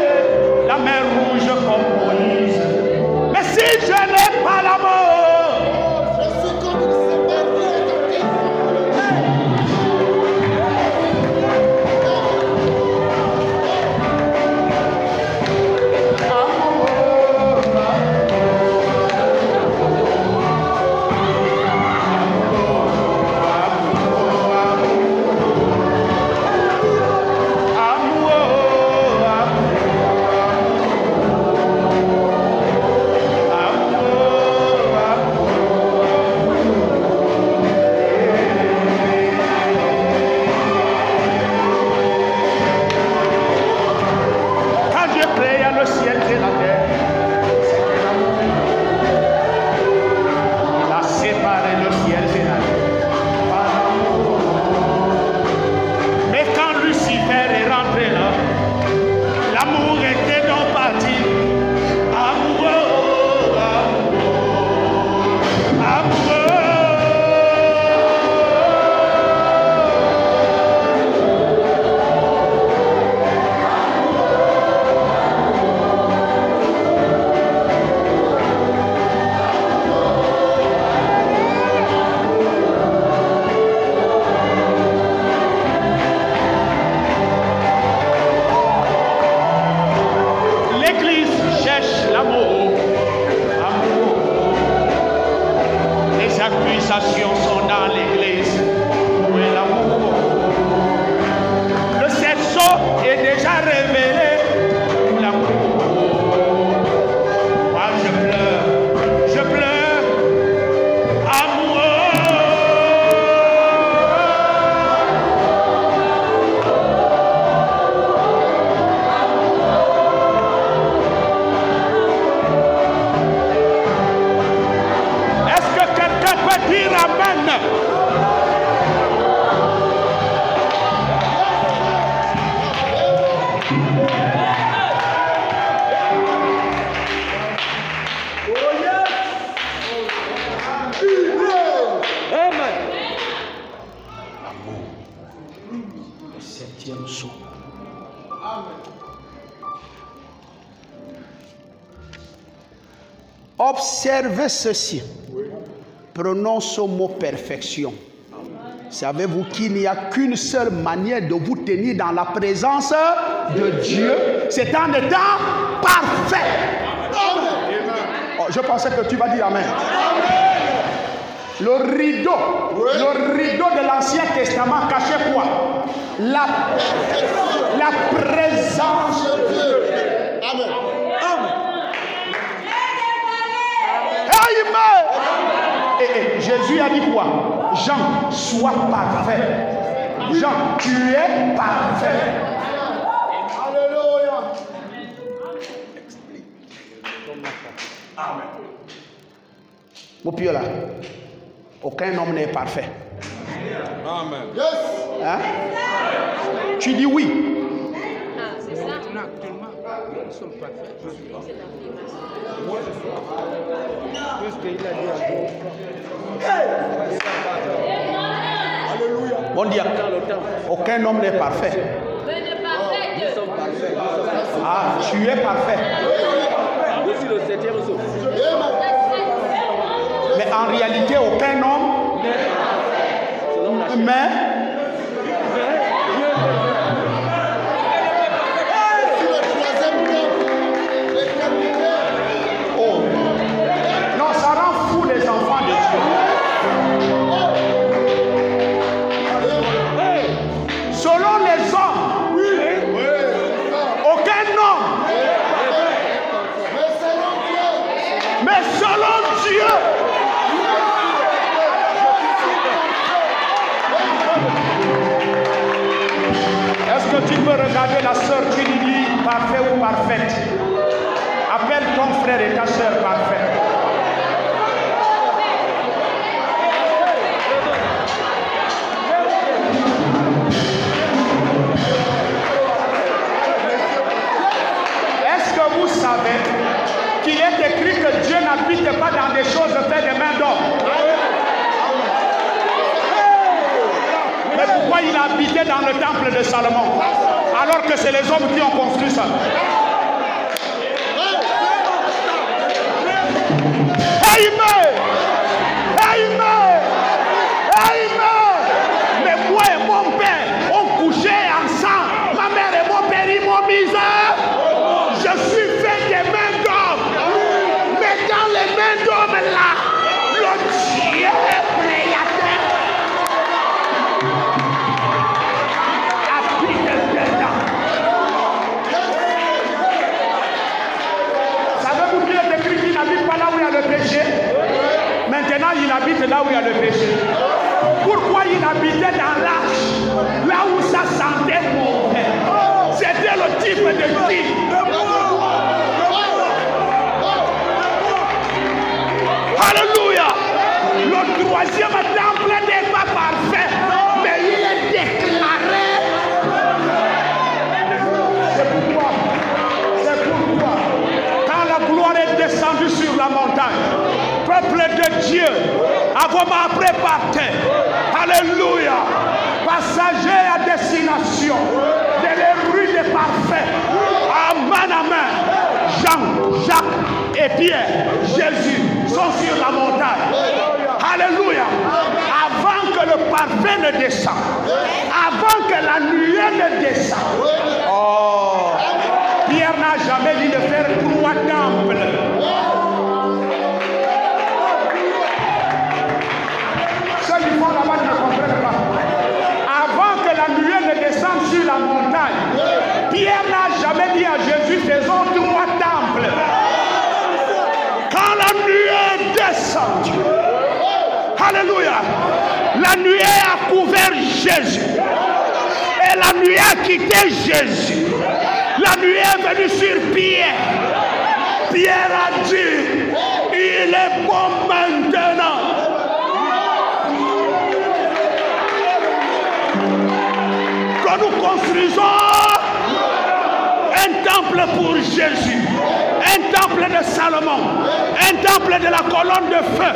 la mer rouge comme Moïse, mais si je n'ai pas l'amour, 7e saut. Observez ceci. Prenons ce mot perfection. Savez-vous qu'il n'y a qu'une seule manière de vous tenir dans la présence de Dieu? C'est en étant parfait. Oh, je pensais que tu vas dire amen. Le rideau de l'Ancien Testament cachait quoi? La présence de Dieu. Amen. Amen. Et Jésus a dit quoi? Jean, sois parfait. Jean, tu es parfait. Alléluia. Amen. Mon pied là, aucun homme n'est parfait. Amen. Yes. Hein? Tu dis oui. Ah, c'est ça. Nous sommes parfaits. Alléluia. Bon Dieu, aucun homme n'est parfait. Nous sommes parfaits. Ah, tu es parfait. Je suis le 7e saut. Mais en réalité, aucun homme. Mais oh. Non, ça rend fou les enfants de Dieu. Selon les hommes, aucun homme. Mais selon Dieu. Est-ce que tu peux regarder la sœur, tu lui dis parfait ou parfaite? Appelle ton frère et ta sœur parfaite. Est-ce que vous savez qu'il est écrit que Dieu n'habite pas dans des choses faites des mains d'homme? Mais pourquoi il a habité dans le temple de Salomon alors que c'est les hommes qui ont construit ça? Amen! Amen! Amen! Mais moi et mon père, on couchait ensemble. Ma mère et mon père, ils m'ont mis. Je suis fait des mains d'homme. Mais dans les mains d'homme là, le Dieu créateur habite dedans. Savez-vous qu'il est écrit qu'il n'habite pas là où il y a le péché? Maintenant, il habite là où il y a le péché. Pourquoi il habitait dans l'arche, là où ça sentait mauvais? C'était le type de vie. Alléluia. Le troisième temple n'est pas parfait, mais il est déclaré. C'est pourquoi, quand la gloire est descendue sur la montagne, peuple de Dieu, avant ma préparé, alléluia, passager à destination de les rues des parfaits, amen, amen. Jean, Jacques et Pierre, Jésus sont sur la montagne. Alléluia. Avant que le parfait ne descende, avant que la nuée ne descende. Oh, Pierre n'a jamais dit de faire 3 temples. Ceux qui font là-bas ne comprennent pas. Avant que la nuée ne descende sur la montagne, Pierre n'a jamais dit à Jésus, faisons 3 temples. Quand la nuée descend, alléluia, la nuée a couvert Jésus. Et la nuée a quitté Jésus. La nuée est venue sur Pierre. Pierre a dit, il est bon maintenant. Que nous construisons un temple pour Jésus, un temple de Salomon, un temple de la colonne de feu,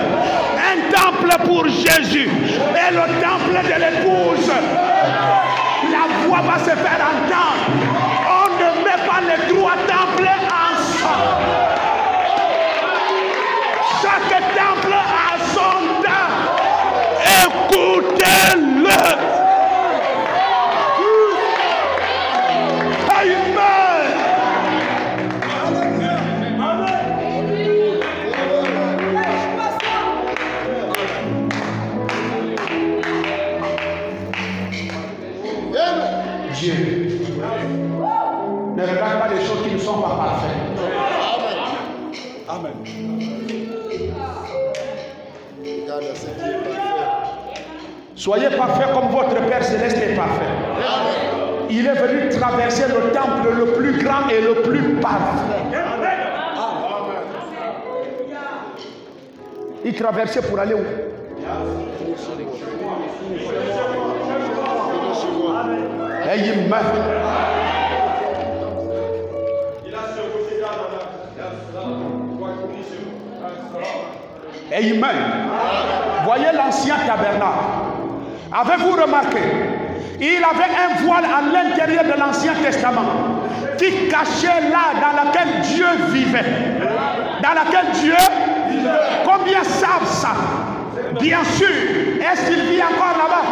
un temple pour Jésus et le temple de l'épouse. La voix va se faire entendre. On ne met pas les trois temples ensemble. Chaque temple a son temps. Écoutez-le. Dieu ne regarde pas les choses qui ne sont pas parfaites. Amen. Regarde ce qui est parfait. Soyez parfaits comme votre Père Céleste est parfait. Il est venu traverser le temple le plus grand et le plus parfait. Il traversait pour aller où? Amen. Amen. Voyez l'ancien tabernacle. Avez-vous remarqué? Il avait un voile à l'intérieur de l'Ancien Testament qui cachait là dans laquelle Dieu vivait. Dans laquelle Dieu vivait. Combien savent ça? Bien sûr. Est-ce qu'il vit encore là-bas?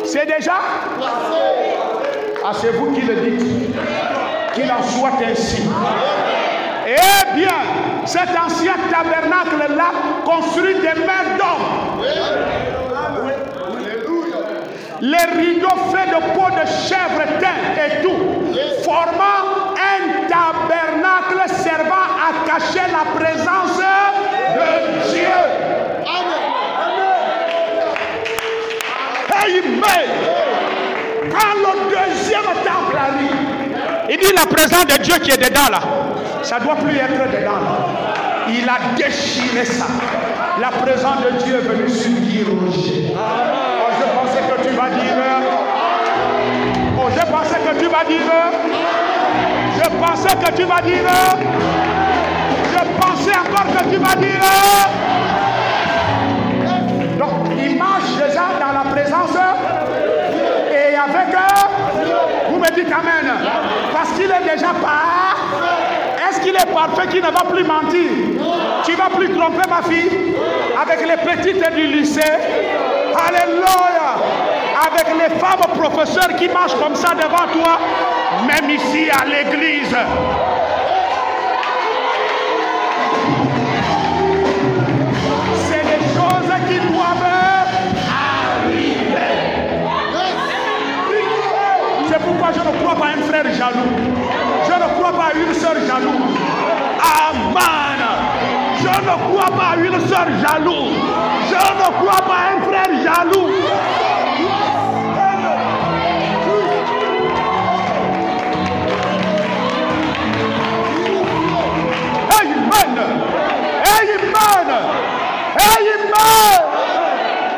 C'est déjà passé. Ah, c'est vous qui le dites. Qu'il en soit ainsi. Eh bien, cet ancien tabernacle-là, construit des mains d'hommes. Les rideaux faits de peau de chèvre teint et tout, formant un tabernacle servant à cacher la présence de Dieu. Amen. Quand le deuxième temple arrive, il dit la présence de Dieu qui est dedans là. Ça ne doit plus être dedans là. Il a déchiré ça. La présence de Dieu est venue sur Guy Roger. Oh, je pensais que tu vas dire. Oh, je pensais que tu vas dire. Je pensais que tu vas dire. Je pensais encore que tu vas dire. Donc, il marche déjà dans la présence et avec vous me dites amen. Parce qu'il est déjà parfait. Est-ce qu'il est parfait qui ne va plus mentir? Tu ne vas plus tromper ma fille avec les petites du lycée. Alléluia. Avec les femmes professeurs qui marchent comme ça devant toi. Même ici à l'église. Qui doivent arriver. C'est pourquoi je ne crois pas à un frère jaloux. Je ne crois pas à une soeur jalouse. Amen. Je ne crois pas à une soeur jalouse. Je ne crois pas à un frère jaloux. Amen. Amen. Amen.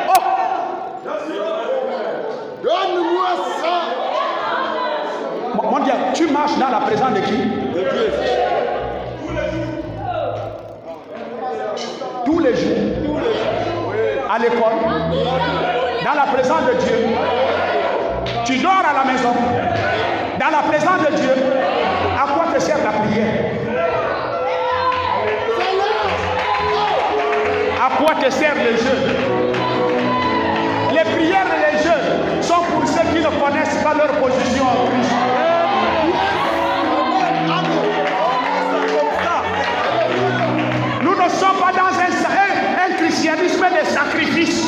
Oh. Donne-moi ça. Mon Dieu, tu marches dans la présence de qui? De Dieu. Tous les jours. À l'école. Dans la présence de Dieu. Tu dors à la maison. Dans la présence de Dieu. À quoi te sert la prière? À quoi te sert le jeûne? Les prières et les jeûnes sont pour ceux qui ne connaissent pas leur position en Christ. Nous ne sommes pas dans un christianisme de sacrifice.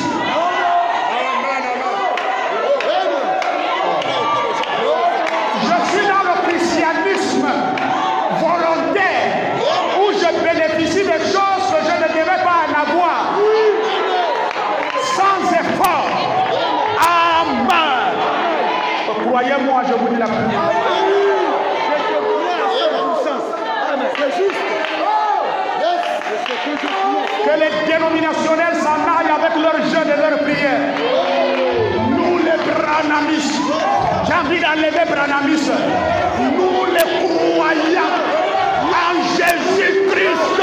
Je suis dans le christianisme volontaire où je bénéficie des choses que je ne devais pas en avoir. Sans effort. Amen. Croyez-moi, je vous dis la première. Que les dénominationnels s'en aillent avec leurs jeûnes et leurs prières. Nous les branamistes, j'ai envie d'enlever branamistes. Nous les croyants en Jésus-Christ.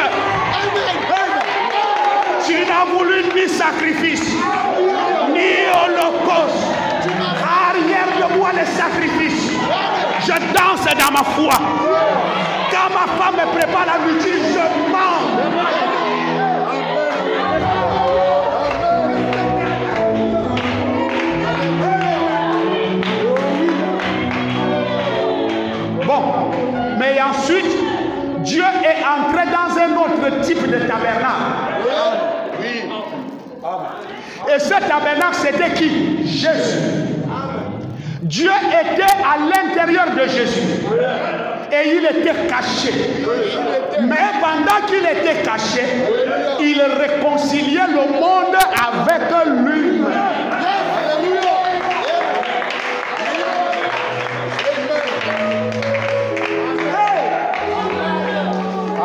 Tu n'as voulu ni sacrifice, dans ma foi. Quand ma femme me prépare la nourriture, je mange. Bon, mais ensuite, Dieu est entré dans un autre type de tabernacle. Et ce tabernacle, c'était qui? Jésus. Dieu était à l'intérieur de Jésus. Et il était caché. Mais pendant qu'il était caché, il réconciliait le monde avec lui-même.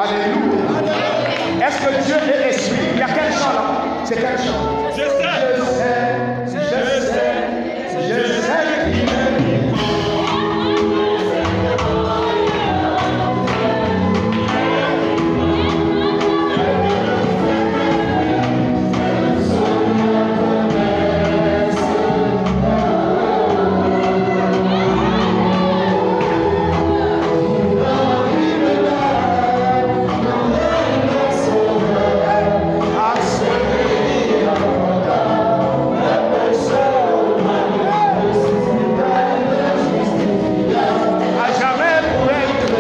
Alléluia. Est-ce que Dieu est esprit? Il y a quel chant là? C'est quel chant?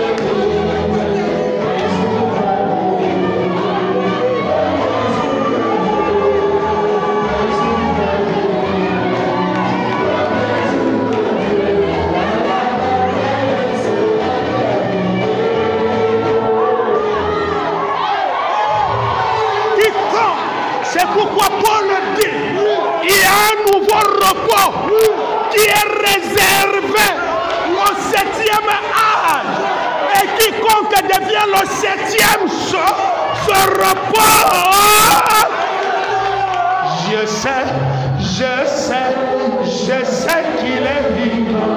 Je sais qu'il est vivant. C'est pourquoi Paul dit, il y a un nouveau repos qui est réservé au 7e âge. Et quiconque devient le 7e se repos. Je sais qu'il est vivant.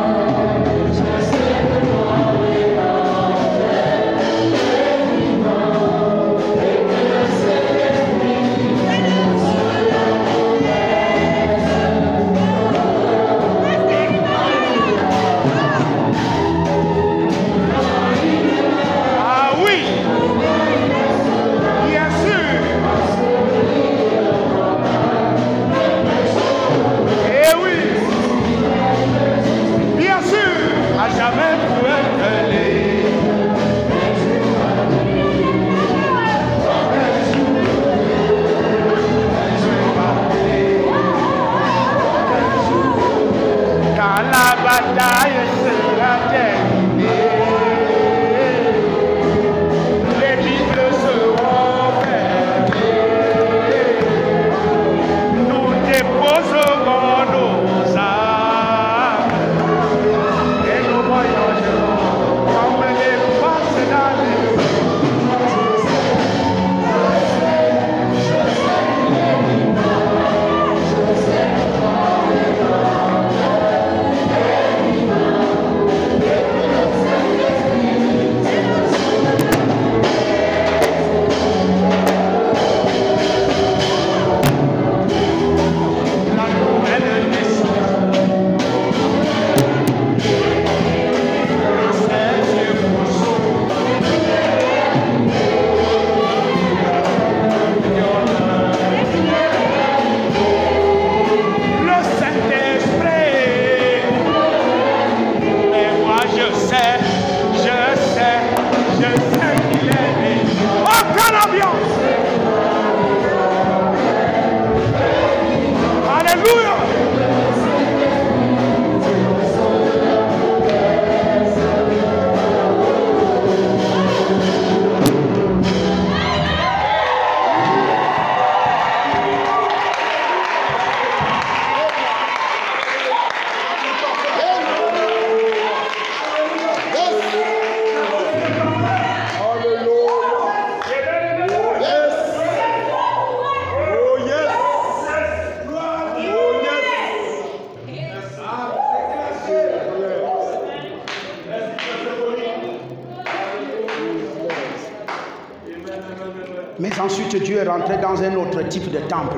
Mais ensuite, Dieu est rentré dans un autre type de temple.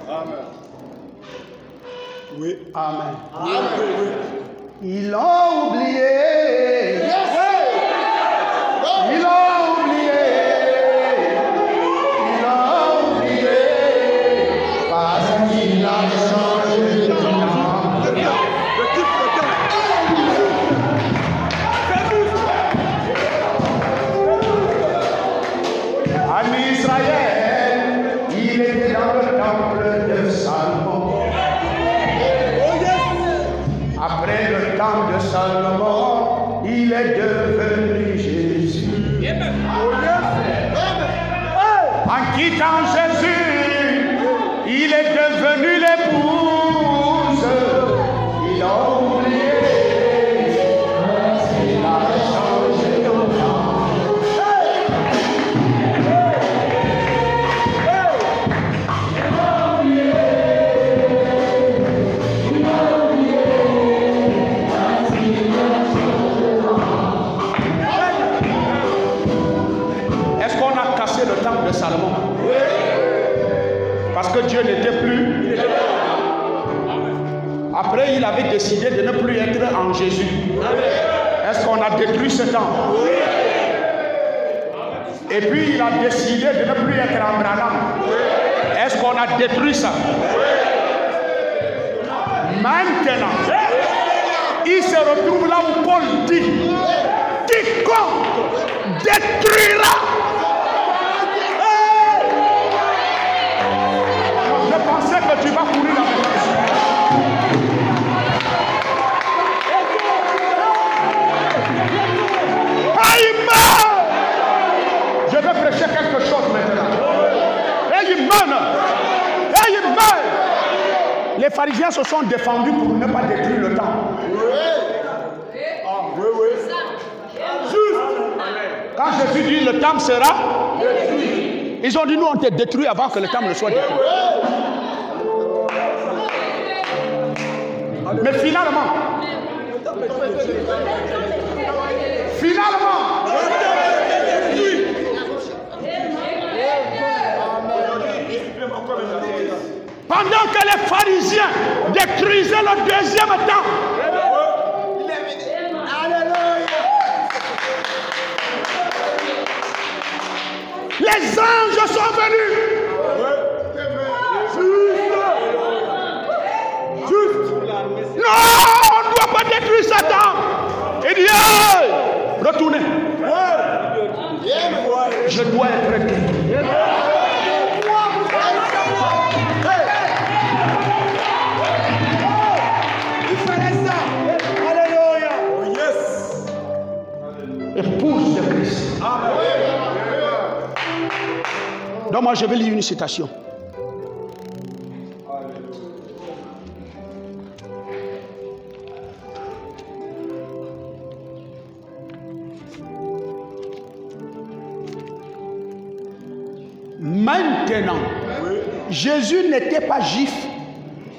Amen. Oui. Amen. Amen. Ils l'ont oublié. Ils l'ont oublié. Ils l'ont oublié. Parce qu'il a changé de nom. En Israël, il était dans le temple de Salomon. Après le temps de Salomon, il est devenu Jésus. En quittant Jésus, il est devenu l'épouse. Ils l'ont oublié. Il a changé de nom. Est-ce qu'on a cassé le temple de Salomon? Parce que Dieu n'était plus. Après, il avait décidé de ne plus être en Jésus. Est-ce qu'on a détruit ce temple? Et puis, il a décidé de ne plus être en Branham. Est-ce qu'on a détruit ça? Maintenant, il se retrouve là où Paul dit: quiconque détruira. Je pensais que tu vas courir la maison. Aïe! Je vais prêcher quelque chose maintenant. Amen! Amen! Les pharisiens se sont défendus pour ne pas détruire le temple. Quand Jésus dit le temple sera, ils ont dit nous on t'est détruit avant que le temple ne soit détruit. Mais finalement, pendant que les pharisiens détruisaient le deuxième temple, les anges sont venus. Juste. Non, on ne doit pas détruire Satan. Il dit, hey, retournez. Je dois être détruit. Épouse de Christ. Donc moi je vais lire une citation. Maintenant, Jésus n'était pas juif,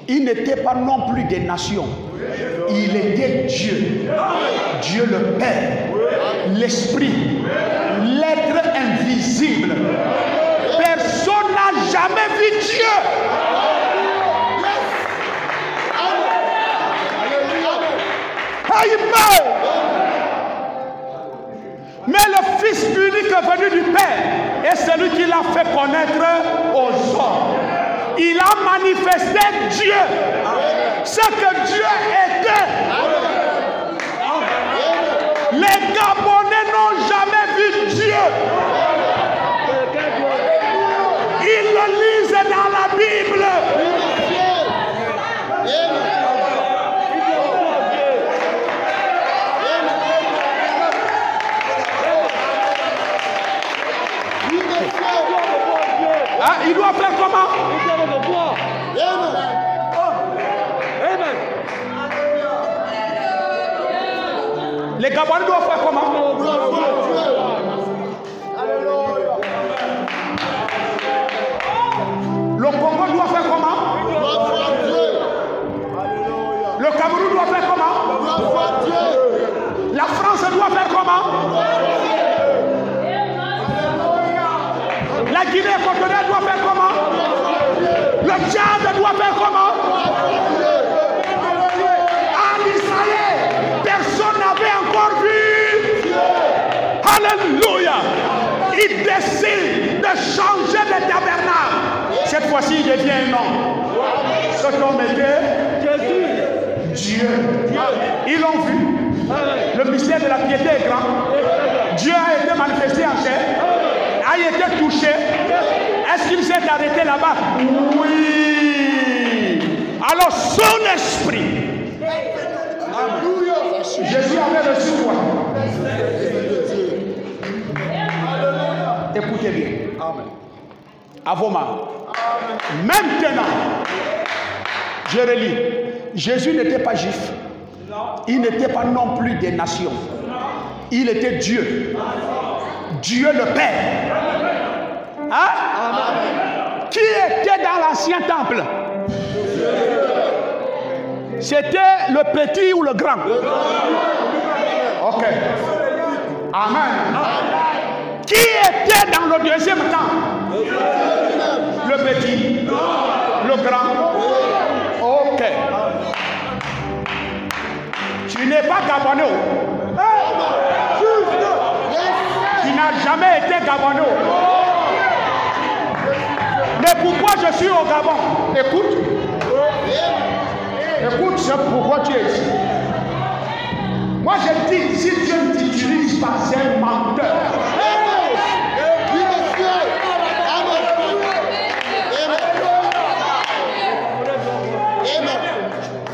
il n'était pas non plus des nations. Il était Dieu, Dieu le Père, l'Esprit, l'être invisible. Personne n'a jamais vu Dieu. Amen. Mais le Fils unique venu du Père est celui qui l'a fait connaître aux hommes. Il a manifesté Dieu, ce que Dieu était. Les Gabonais n'ont jamais vu Dieu. Ils le lisent dans la Bible. Ah, il doit faire comment? Les Gabonais doivent faire comment? Le Congo doit faire comment? Le Cameroun doit faire comment? La France doit faire comment? La Guinée équatoriale doit faire comment? Le Tchad doit faire comment? En Israël, Alléluia. Il décide de changer de tabernacle. Cette fois-ci, il devient un homme. Cet homme était Dieu. Ils l'ont vu. Le mystère de la piété est grand. Dieu a été manifesté en chair, a été touché. Est-ce qu'il s'est arrêté là-bas? Oui. Alors son esprit. Jésus avait reçu quoi? Écoutez bien. À vos mains. Maintenant, je relis. Jésus n'était pas juif. Il n'était pas non plus des nations. Il était Dieu. Dieu le Père. Hein? Qui était dans l'ancien temple? C'était le petit ou le grand? Ok. Amen. Qui était dans le deuxième temple? Le petit, le grand. Ok. Tu n'es pas Gabonais. Tu n'as jamais été Gabonais. Mais pourquoi je suis au Gabon? Écoute. Écoute, c'est pourquoi tu es ici. Moi je dis, si Dieu ne t'utilise pas, c'est un menteur.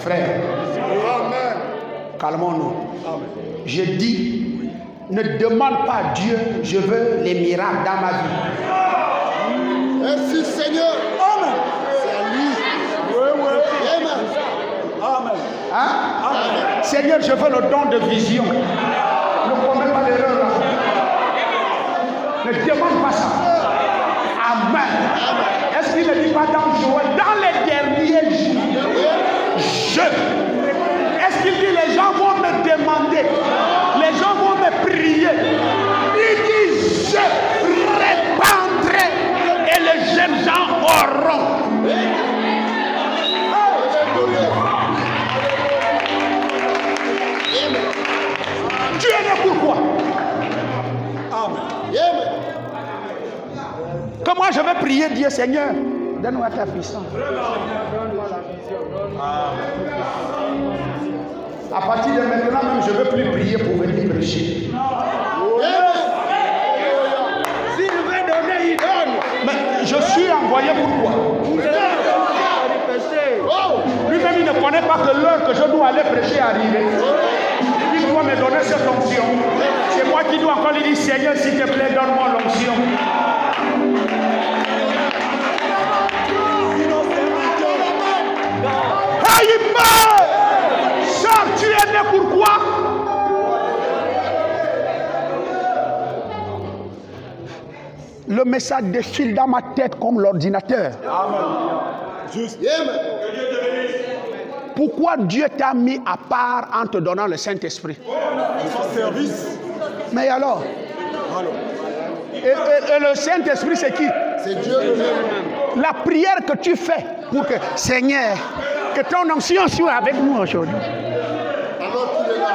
Frère, calmons-nous. Je dis, ne demande pas à Dieu, je veux les miracles dans ma vie. Merci Seigneur. Amen. C'est à lui. Amen. Hein? Seigneur, je veux le don de vision. Ne commets pas l'erreur là. Ne demande pas ça. Amen. Est-ce qu'il ne dit pas dans Joël, dans les derniers jours, est-ce qu'il dit les gens vont me demander, les gens vont me prier. Il dit je répandrai et les jeunes gens auront. Dieu est né pourquoi? Amen. Comment je vais prier Dieu, Seigneur? Donne-moi ta puissance. À partir de maintenant, même, je ne veux plus prier pour venir prêcher. S'il veut donner, il donne. Mais je suis envoyé pourquoi? Lui-même, il ne connaît pas que l'heure que je dois aller prêcher est arrivée. Il doit me donner cette onction. C'est moi qui dois encore lui dire, Seigneur, s'il te plaît, donne-moi l'onction. Sœur, tu es né pourquoi? Le message défile dans ma tête comme l'ordinateur. Juste. Pourquoi Dieu t'a mis à part en te donnant le Saint-Esprit? Son service. Mais alors? Et le Saint-Esprit, c'est qui? C'est Dieu lui-même. La prière que tu fais pour que, Seigneur, que ton onction soit avec nous aujourd'hui. Alors qu'il est là.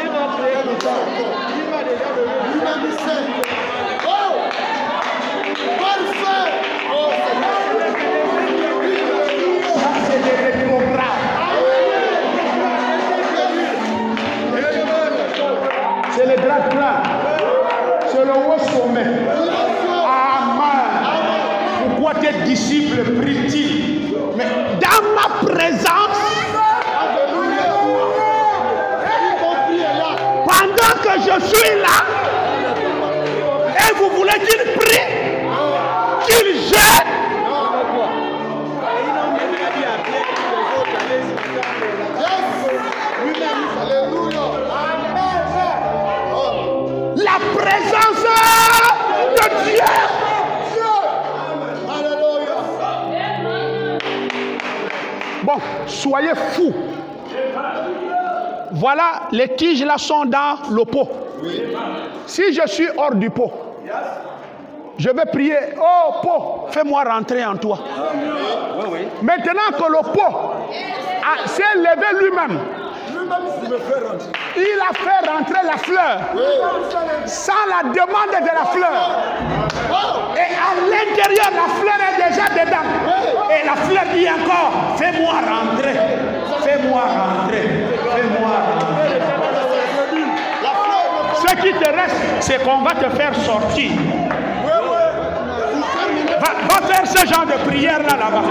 Il va prier le temps. Il va déjà donner. Lui-même il sait. Oh! Parfait! Oh, Ça, c'est des rétrogrades. C'est le drap plat. C'est le haut sommet. Amen. Pourquoi tes disciples prient-ils? Mais dans ma présence, pendant que je suis là, et vous voulez qu'il prie, qu'il gêne. La présence de Dieu. Bon, soyez fous. Voilà, les tiges là sont dans le pot. Si je suis hors du pot, je vais prier, oh pot, fais-moi rentrer en toi. Maintenant que le pot s'est levé lui-même, Il a fait rentrer la fleur sans la demande de la fleur. Et à l'intérieur, la fleur est déjà dedans. Et la fleur dit encore, fais-moi rentrer. Fais-moi rentrer. Fais-moi rentrer. Ce qui te reste, c'est qu'on va te faire sortir. Va faire ce genre de prière là-bas.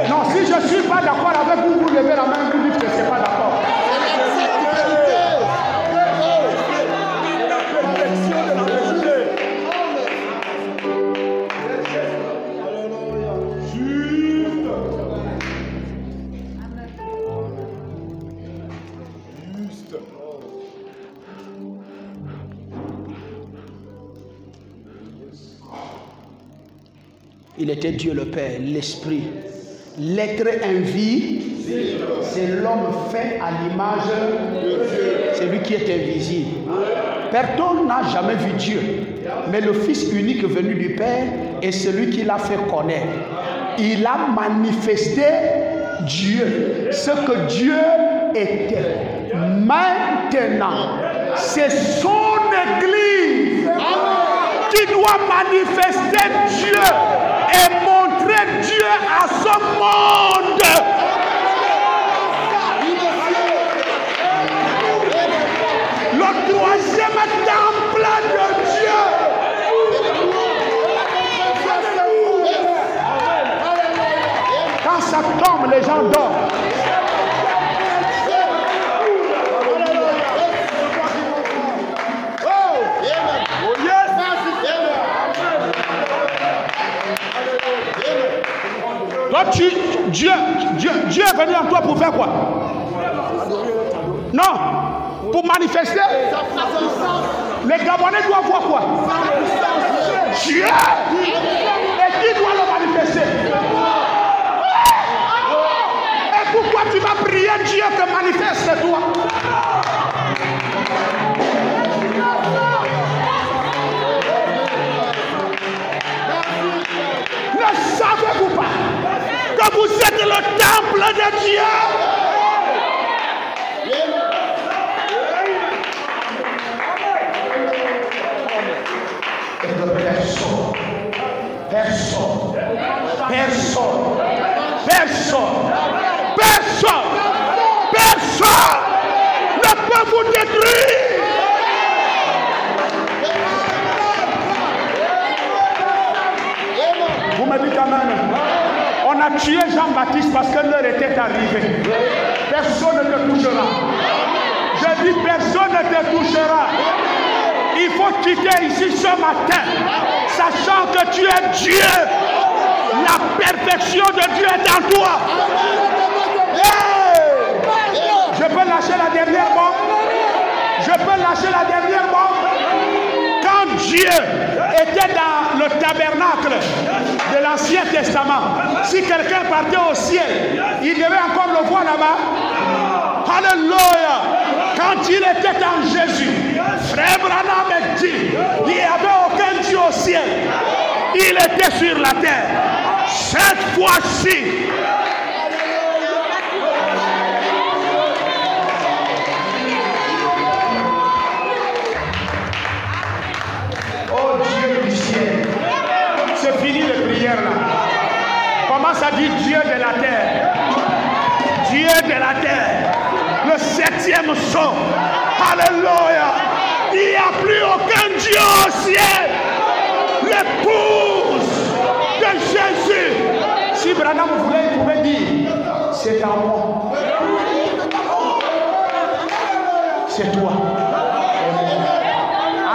Non, si je ne suis pas d'accord avec vous, vous levez la main, vous dites que ce n'est pas d'accord. Il était Dieu le Père, l'Esprit. L'être invisible, c'est l'homme fait à l'image de Dieu. C'est lui qui est invisible. Personne n'a jamais vu Dieu. Mais le Fils unique venu du Père est celui qui l'a fait connaître. Il a manifesté Dieu, ce que Dieu était. Maintenant, c'est son Église qui doit manifester Dieu et montrer Dieu à ce monde. Le troisième temple de Dieu. Quand ça tombe, les gens dorment. Toi, Dieu est venu en toi pour faire quoi? Non, pour manifester. Les Gabonais doivent voir quoi? Dieu. Et qui doit le manifester? Et pourquoi tu vas prier Dieu te manifeste toi? Ne savez-vous pas que vous êtes le temple de Dieu? Et que personne ne peut vous détruire. Vous me dites amen. On a tué Jean-Baptiste parce que l'heure était arrivée. Personne ne te touchera. Je dis personne ne te touchera. Il faut quitter ici ce matin, sachant que tu es Dieu. La perfection de Dieu est en toi. Hey! Je peux lâcher la dernière bombe. Je peux lâcher la dernière bombe. Quand Dieu était dans le tabernacle de l'Ancien Testament, si quelqu'un partait au ciel, il devait encore le voir là-bas. Alléluia. Quand il était en Jésus, Frère Branham dit, il n'y avait aucun Dieu au ciel. Il était sur la terre. Cette fois-ci, oh Dieu du ciel, c'est fini les prières là. Commence à dire Dieu de la terre. Dieu de la terre. Le septième son. Alléluia. Il n'y a plus aucun Dieu au ciel. L'épouse de Jésus. Si Branham voulait, il pouvait dire, c'est à moi. C'est toi.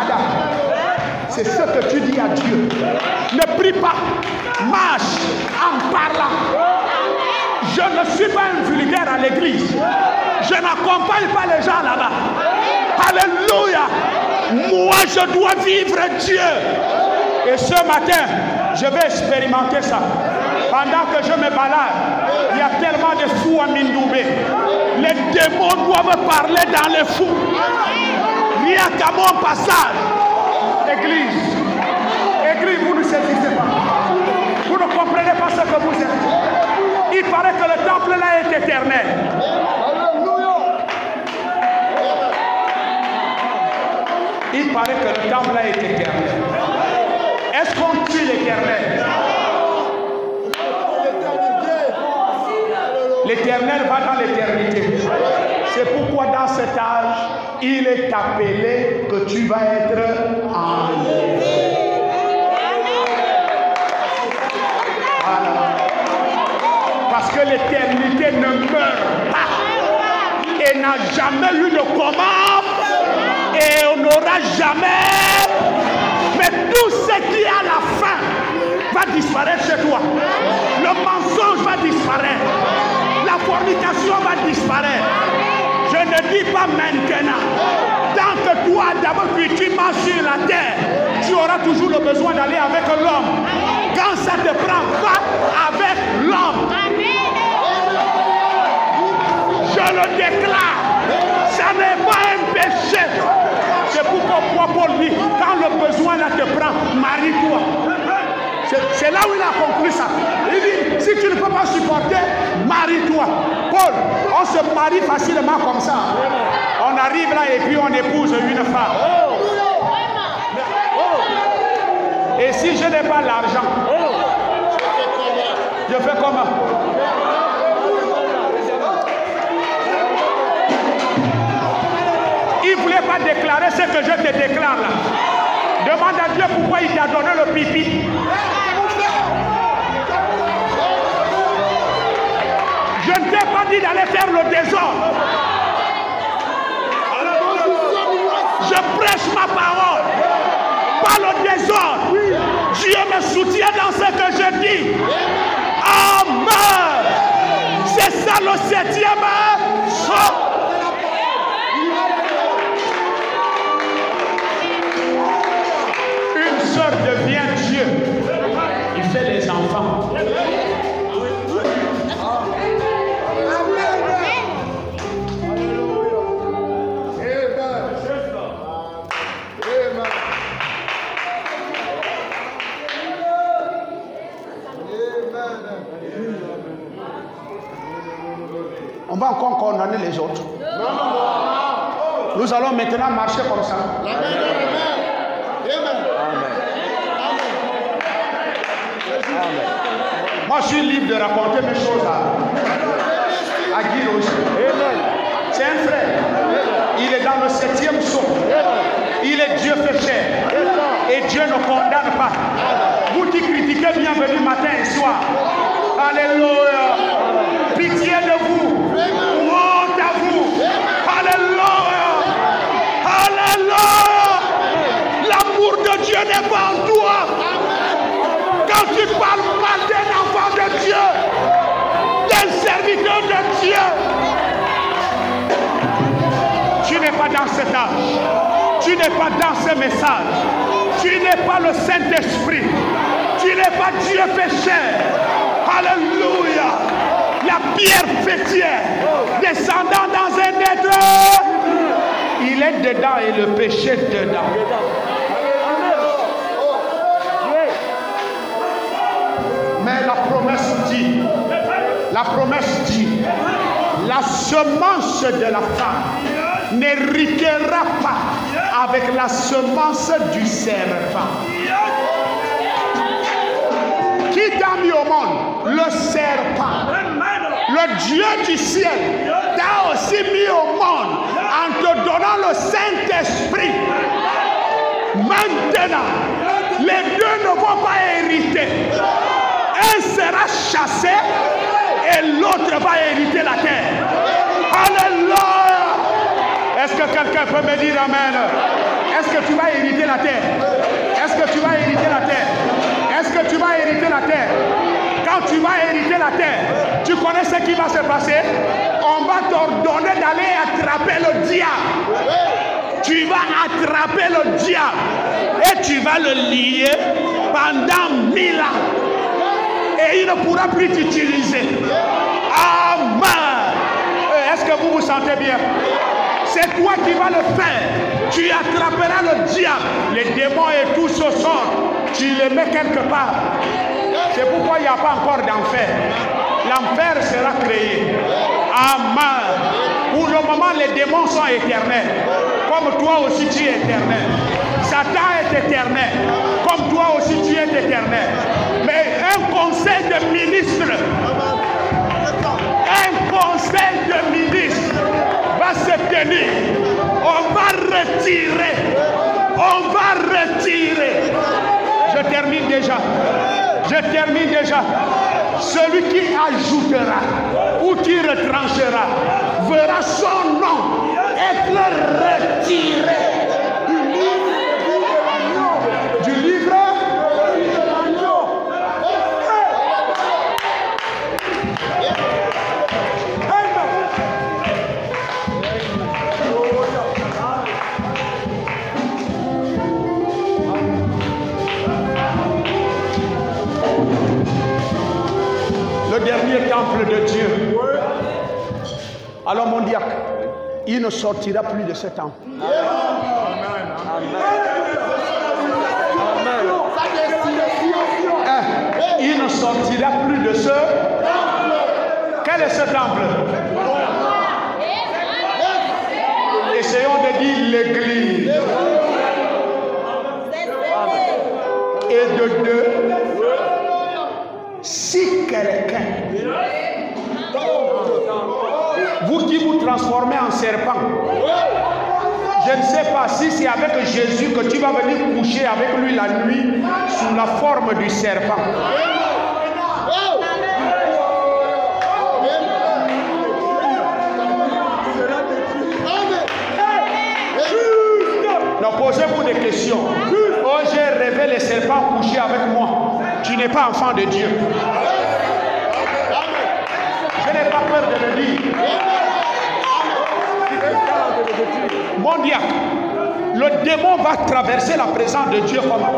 Adam, c'est ce que tu dis à Dieu. Ne prie pas. Marche en parlant. Je ne suis pas un vulgaire à l'église. Je n'accompagne pas les gens là-bas. Alléluia. Moi, je dois vivre Dieu. Et ce matin, je vais expérimenter ça. Pendant que je me balade, il y a tellement de fous à Mindoubé. Les démons doivent parler dans les fous. Rien qu'à mon passage. Église, vous ne saisissez pas. Vous ne comprenez pas ce que vous êtes. l'éternel. Il paraît que le temple là est éternel. Est-ce qu'on tue l'éternel? L'éternel va dans l'éternité. C'est pourquoi dans cet âge, il est appelé que tu vas être enlevé. Voilà. Parce que l'éternité ne meurt pas et n'a jamais eu de commande et on n'aura jamais. Mais tout ce qui est à la fin va disparaître chez toi. Le mensonge va disparaître. La fornication va disparaître. Je ne dis pas maintenant. Tant que toi, d'abord, tu marches sur la terre, tu auras toujours le besoin d'aller avec l'homme. Quand ça te prend, va avec l'homme. Je le déclare. Ça n'est pas un péché. C'est pourquoi Paul dit, quand le besoin là te prend, marie-toi. C'est là où il a conclu ça. Il dit, si tu ne peux pas supporter, marie-toi. Paul, on se marie facilement comme ça. On arrive là et puis on épouse une femme. Et si je n'ai pas l'argent, je fais comment? Il ne voulait pas déclarer ce que je te déclare là. Demande à Dieu pourquoi il t'a donné le pipi. Je ne t'ai pas dit d'aller faire le désordre. Je prêche ma parole. Pas le désordre. Dieu me soutient dans ce que je dis. Amen. C'est ça le 7e saut. Une sœur devient Dieu. Il fait les enfants. On va encore condamner les autres. Nous allons maintenant marcher comme ça. Moi, je suis libre de raconter mes choses à Guy aussi. C'est un frère. Il est dans le 7e saut. Il est Dieu fait chair. Et Dieu ne condamne pas. Vous qui critiquez, bienvenue matin et soir. Alléluia. Pitié de vous. Honte à vous. Alléluia. Alléluia. L'amour de Dieu n'est pas en toi. Quand tu parles mal d'un enfant de Dieu, d'un serviteur de Dieu, tu n'es pas dans cet âge. Tu n'es pas dans ce message. Tu n'es pas le Saint-Esprit. Tu n'es pas Dieu fait chair. Alléluia. La pierre fêtière descendant dans un être, il est dedans et le péché dedans. Mais la promesse dit, la semence de la femme n'héritera pas avec la semence du serpent. Qui t'a mis au monde? Le serpent. Le Dieu du ciel t'a aussi mis au monde en te donnant le Saint-Esprit. Maintenant, les deux ne vont pas hériter. Un sera chassé et l'autre va hériter la terre. Alléluia. Est-ce que quelqu'un peut me dire amen? Est-ce que tu vas hériter la terre? Est-ce que tu vas hériter la terre? Est-ce que tu vas hériter la terre? Quand tu vas hériter la terre, tu connais ce qui va se passer? On va t'ordonner d'aller attraper le diable. Tu vas attraper le diable et tu vas le lier pendant 1000 ans. Et il ne pourra plus t'utiliser. Amen. Est-ce que vous vous sentez bien? C'est toi qui vas le faire. Tu attraperas le diable. Les démons et tout ce sort. Tu les mets quelque part. C'est pourquoi il n'y a pas encore d'enfer. L'enfer sera créé. Amen. Pour le moment, les démons sont éternels. Comme toi aussi, tu es éternel. Satan est éternel. Comme toi aussi, tu es éternel. Mais un conseil de ministres, va se tenir. On va retirer. Je termine déjà. Celui qui ajoutera ou qui retranchera verra son nom être retiré du livre. Le dernier temple de Dieu. Alors mon diacre, il ne sortira plus de ce temple. Il ne sortira plus de ce. Quel est ce temple? Essayons de dire l'église. Et de deux, si quelqu'un, vous qui vous transformez en serpent, je ne sais pas si c'est avec Jésus que tu vas venir coucher avec lui la nuit sous la forme du serpent. Non, posez-vous des questions. Oh, j'ai rêvé les serpents coucher avec moi. Tu n'es pas enfant de Dieu. Je n'ai pas peur de le dire. Mon diacre, le démon va traverser la présence de Dieu comment?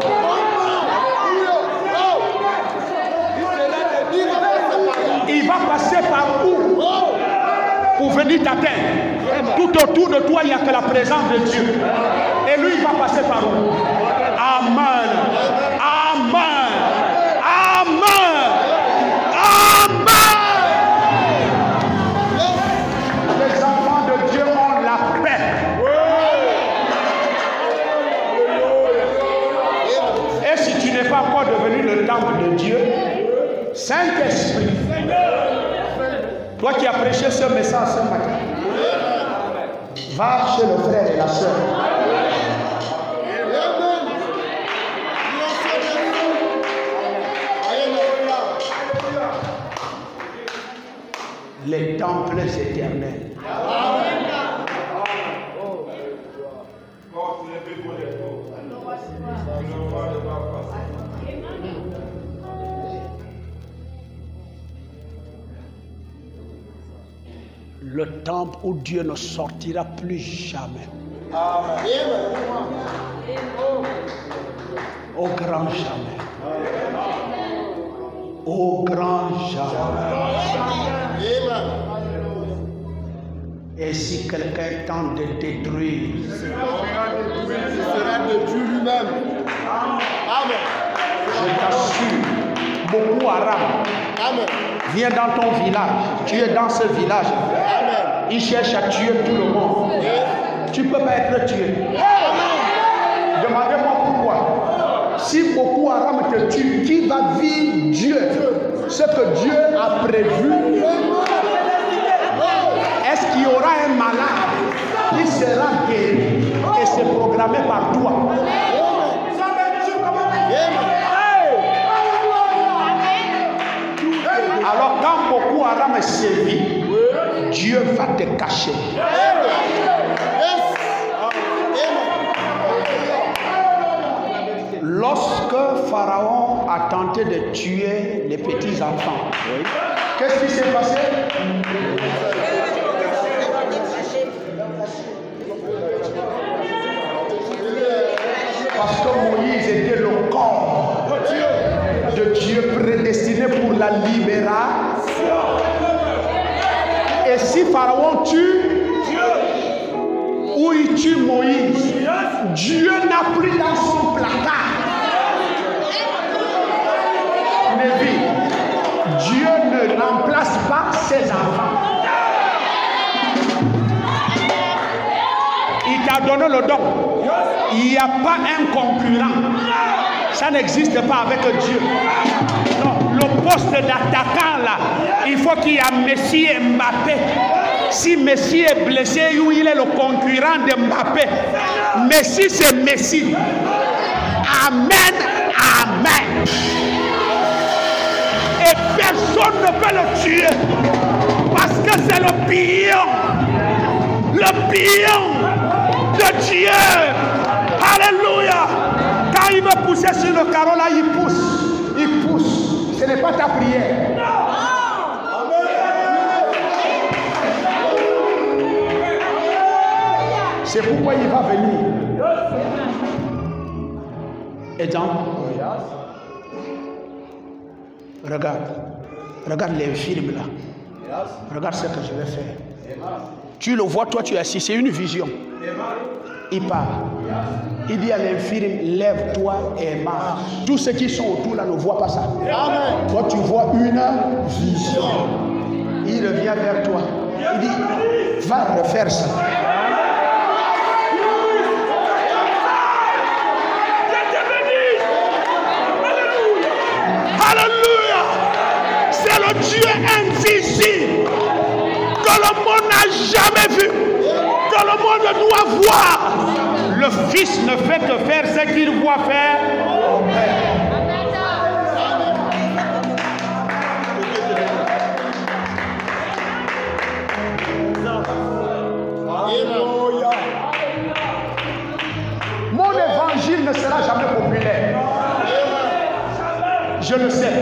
Il va passer par où pour venir t'atteindre? Tout autour de toi, il n'y a que la présence de Dieu. Et lui, il va passer par où? Amen. Amen. Amen. Amen. Les enfants de Dieu ont la paix. Et si tu n'es pas encore devenu le temple de Dieu, Saint-Esprit, toi qui as prêché ce message ce matin, va chez le frère et la sœur. Les temples éternels. Le temple où Dieu ne sortira plus jamais. Au grand jamais. Au grand jamais. Et si quelqu'un tente de détruire, ce sera de Dieu lui-même. Amen. Je t'assure, Boko Haram vient dans ton village. Tu es dans ce village. Amen. Il cherche à tuer tout le monde. Tu ne peux pas être tué. Demandez-moi pourquoi. Si Boko Haram te tue, qui va vivre Dieu? Ce que Dieu a prévu. Est-ce qu'il y aura un malade qui sera guéri et c'est programmé par toi? Alors quand Boko Haram sévit, Dieu va te cacher. Lorsque Pharaon a tenté de tuer les petits enfants, qu'est-ce qui s'est passé? Parce que Moïse était le corps de Dieu prédestiné pour la libération. Et si Pharaon tue ou il tue Moïse, Dieu n'a plus dans son placard. Dieu ne remplace pas ses enfants. donné le don. Il n'y a pas un concurrent. Ça n'existe pas avec Dieu. Non, le poste d'attaquant là, il faut qu'il y ait Messi et Mbappé. Si Messi est blessé, il est le concurrent de Mbappé. Messi, c'est Messi. Amen, amen. Et personne ne peut le tuer. Parce que c'est le pion. Le pion de Dieu. Alléluia. Quand il veut pousser sur le carreau là, il pousse. Il pousse. Ce n'est pas ta prière. C'est pourquoi il va venir. Et donc, regarde les films là. Regarde ce que je vais faire. Tu le vois, toi tu es assis, c'est une vision. Il part. Il dit à l'infirme, lève-toi et marche. Tous ceux qui sont autour là ne voient pas ça. Amen. Toi tu vois une vision. Il revient vers toi. Il dit, va refaire ça. Alléluia. C'est le Dieu invisible que le monde n'a jamais vu, que le monde doit voir. Le Fils ne fait que faire ce qu'il voit faire au Père. Mon évangile ne sera jamais populaire. Je le sais,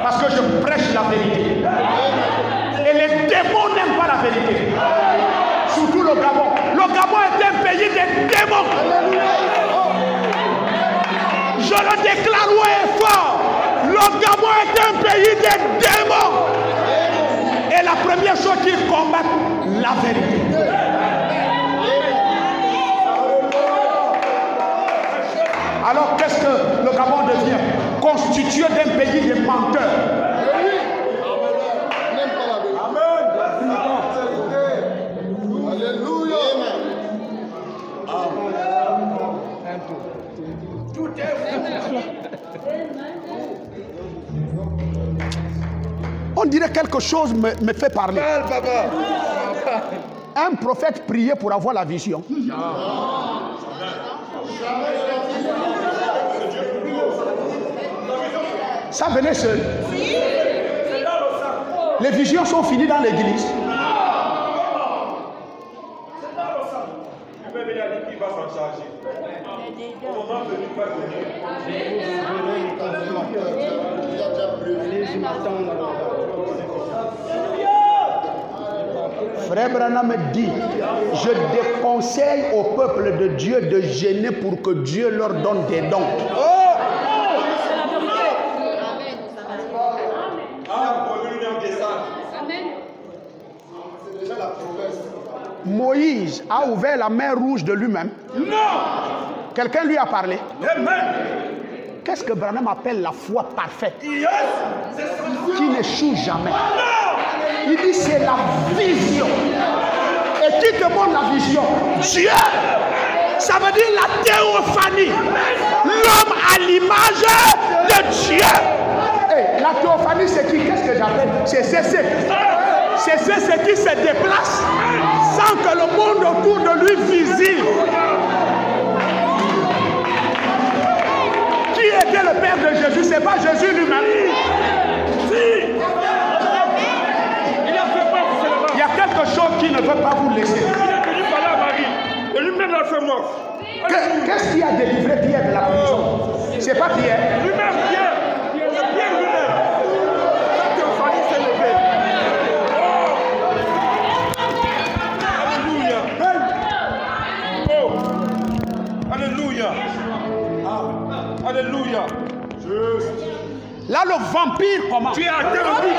parce que je prêche la vérité. Et les démons n'aiment pas la vérité. Surtout le Gabon. Le Gabon est un pays des démons. Je le déclare haut et fort. Le Gabon est un pays des démons. Et la première chose qu'ils combattent, la vérité. Alors qu'est-ce que le Gabon devient? Constitué d'un pays de menteurs. Alléluia. On dirait quelque chose me fait parler. Un prophète priait pour avoir la vision. Ça venait seul. Les visions sont finies dans l'église. Frère Branham dit, je déconseille au peuple de Dieu de gêner pour que Dieu leur donne des dons. Moïse a ouvert la mer rouge de lui-même. Non. Quelqu'un lui a parlé. Amen. Qu'est-ce que Branham appelle la foi parfaite? Yes. Qui n'échoue jamais. Il dit c'est la vision. Et qui te montre la vision? Dieu. Ça veut dire la théophanie. L'homme à l'image de Dieu. Hey, la théophanie c'est qui? Qu'est-ce que j'appelle? C'est ceci. C'est ce qui se déplace sans que le monde autour de lui visite. Qui était le Père de Jésus? Ce n'est pas Jésus lui-même. Si. Il y a quelque chose qui ne veut pas vous laisser. Il est venu parler à Marie. Et lui-même l'a fait mort. Qu'est-ce qui a délivré Pierre de la prison? C'est pas Pierre. Lui-même, Pierre. C'est Pierre lui-même. La théophanie s'est levée. Alléluia. Alléluia. Là, le vampire commence. Tu es atteint le but.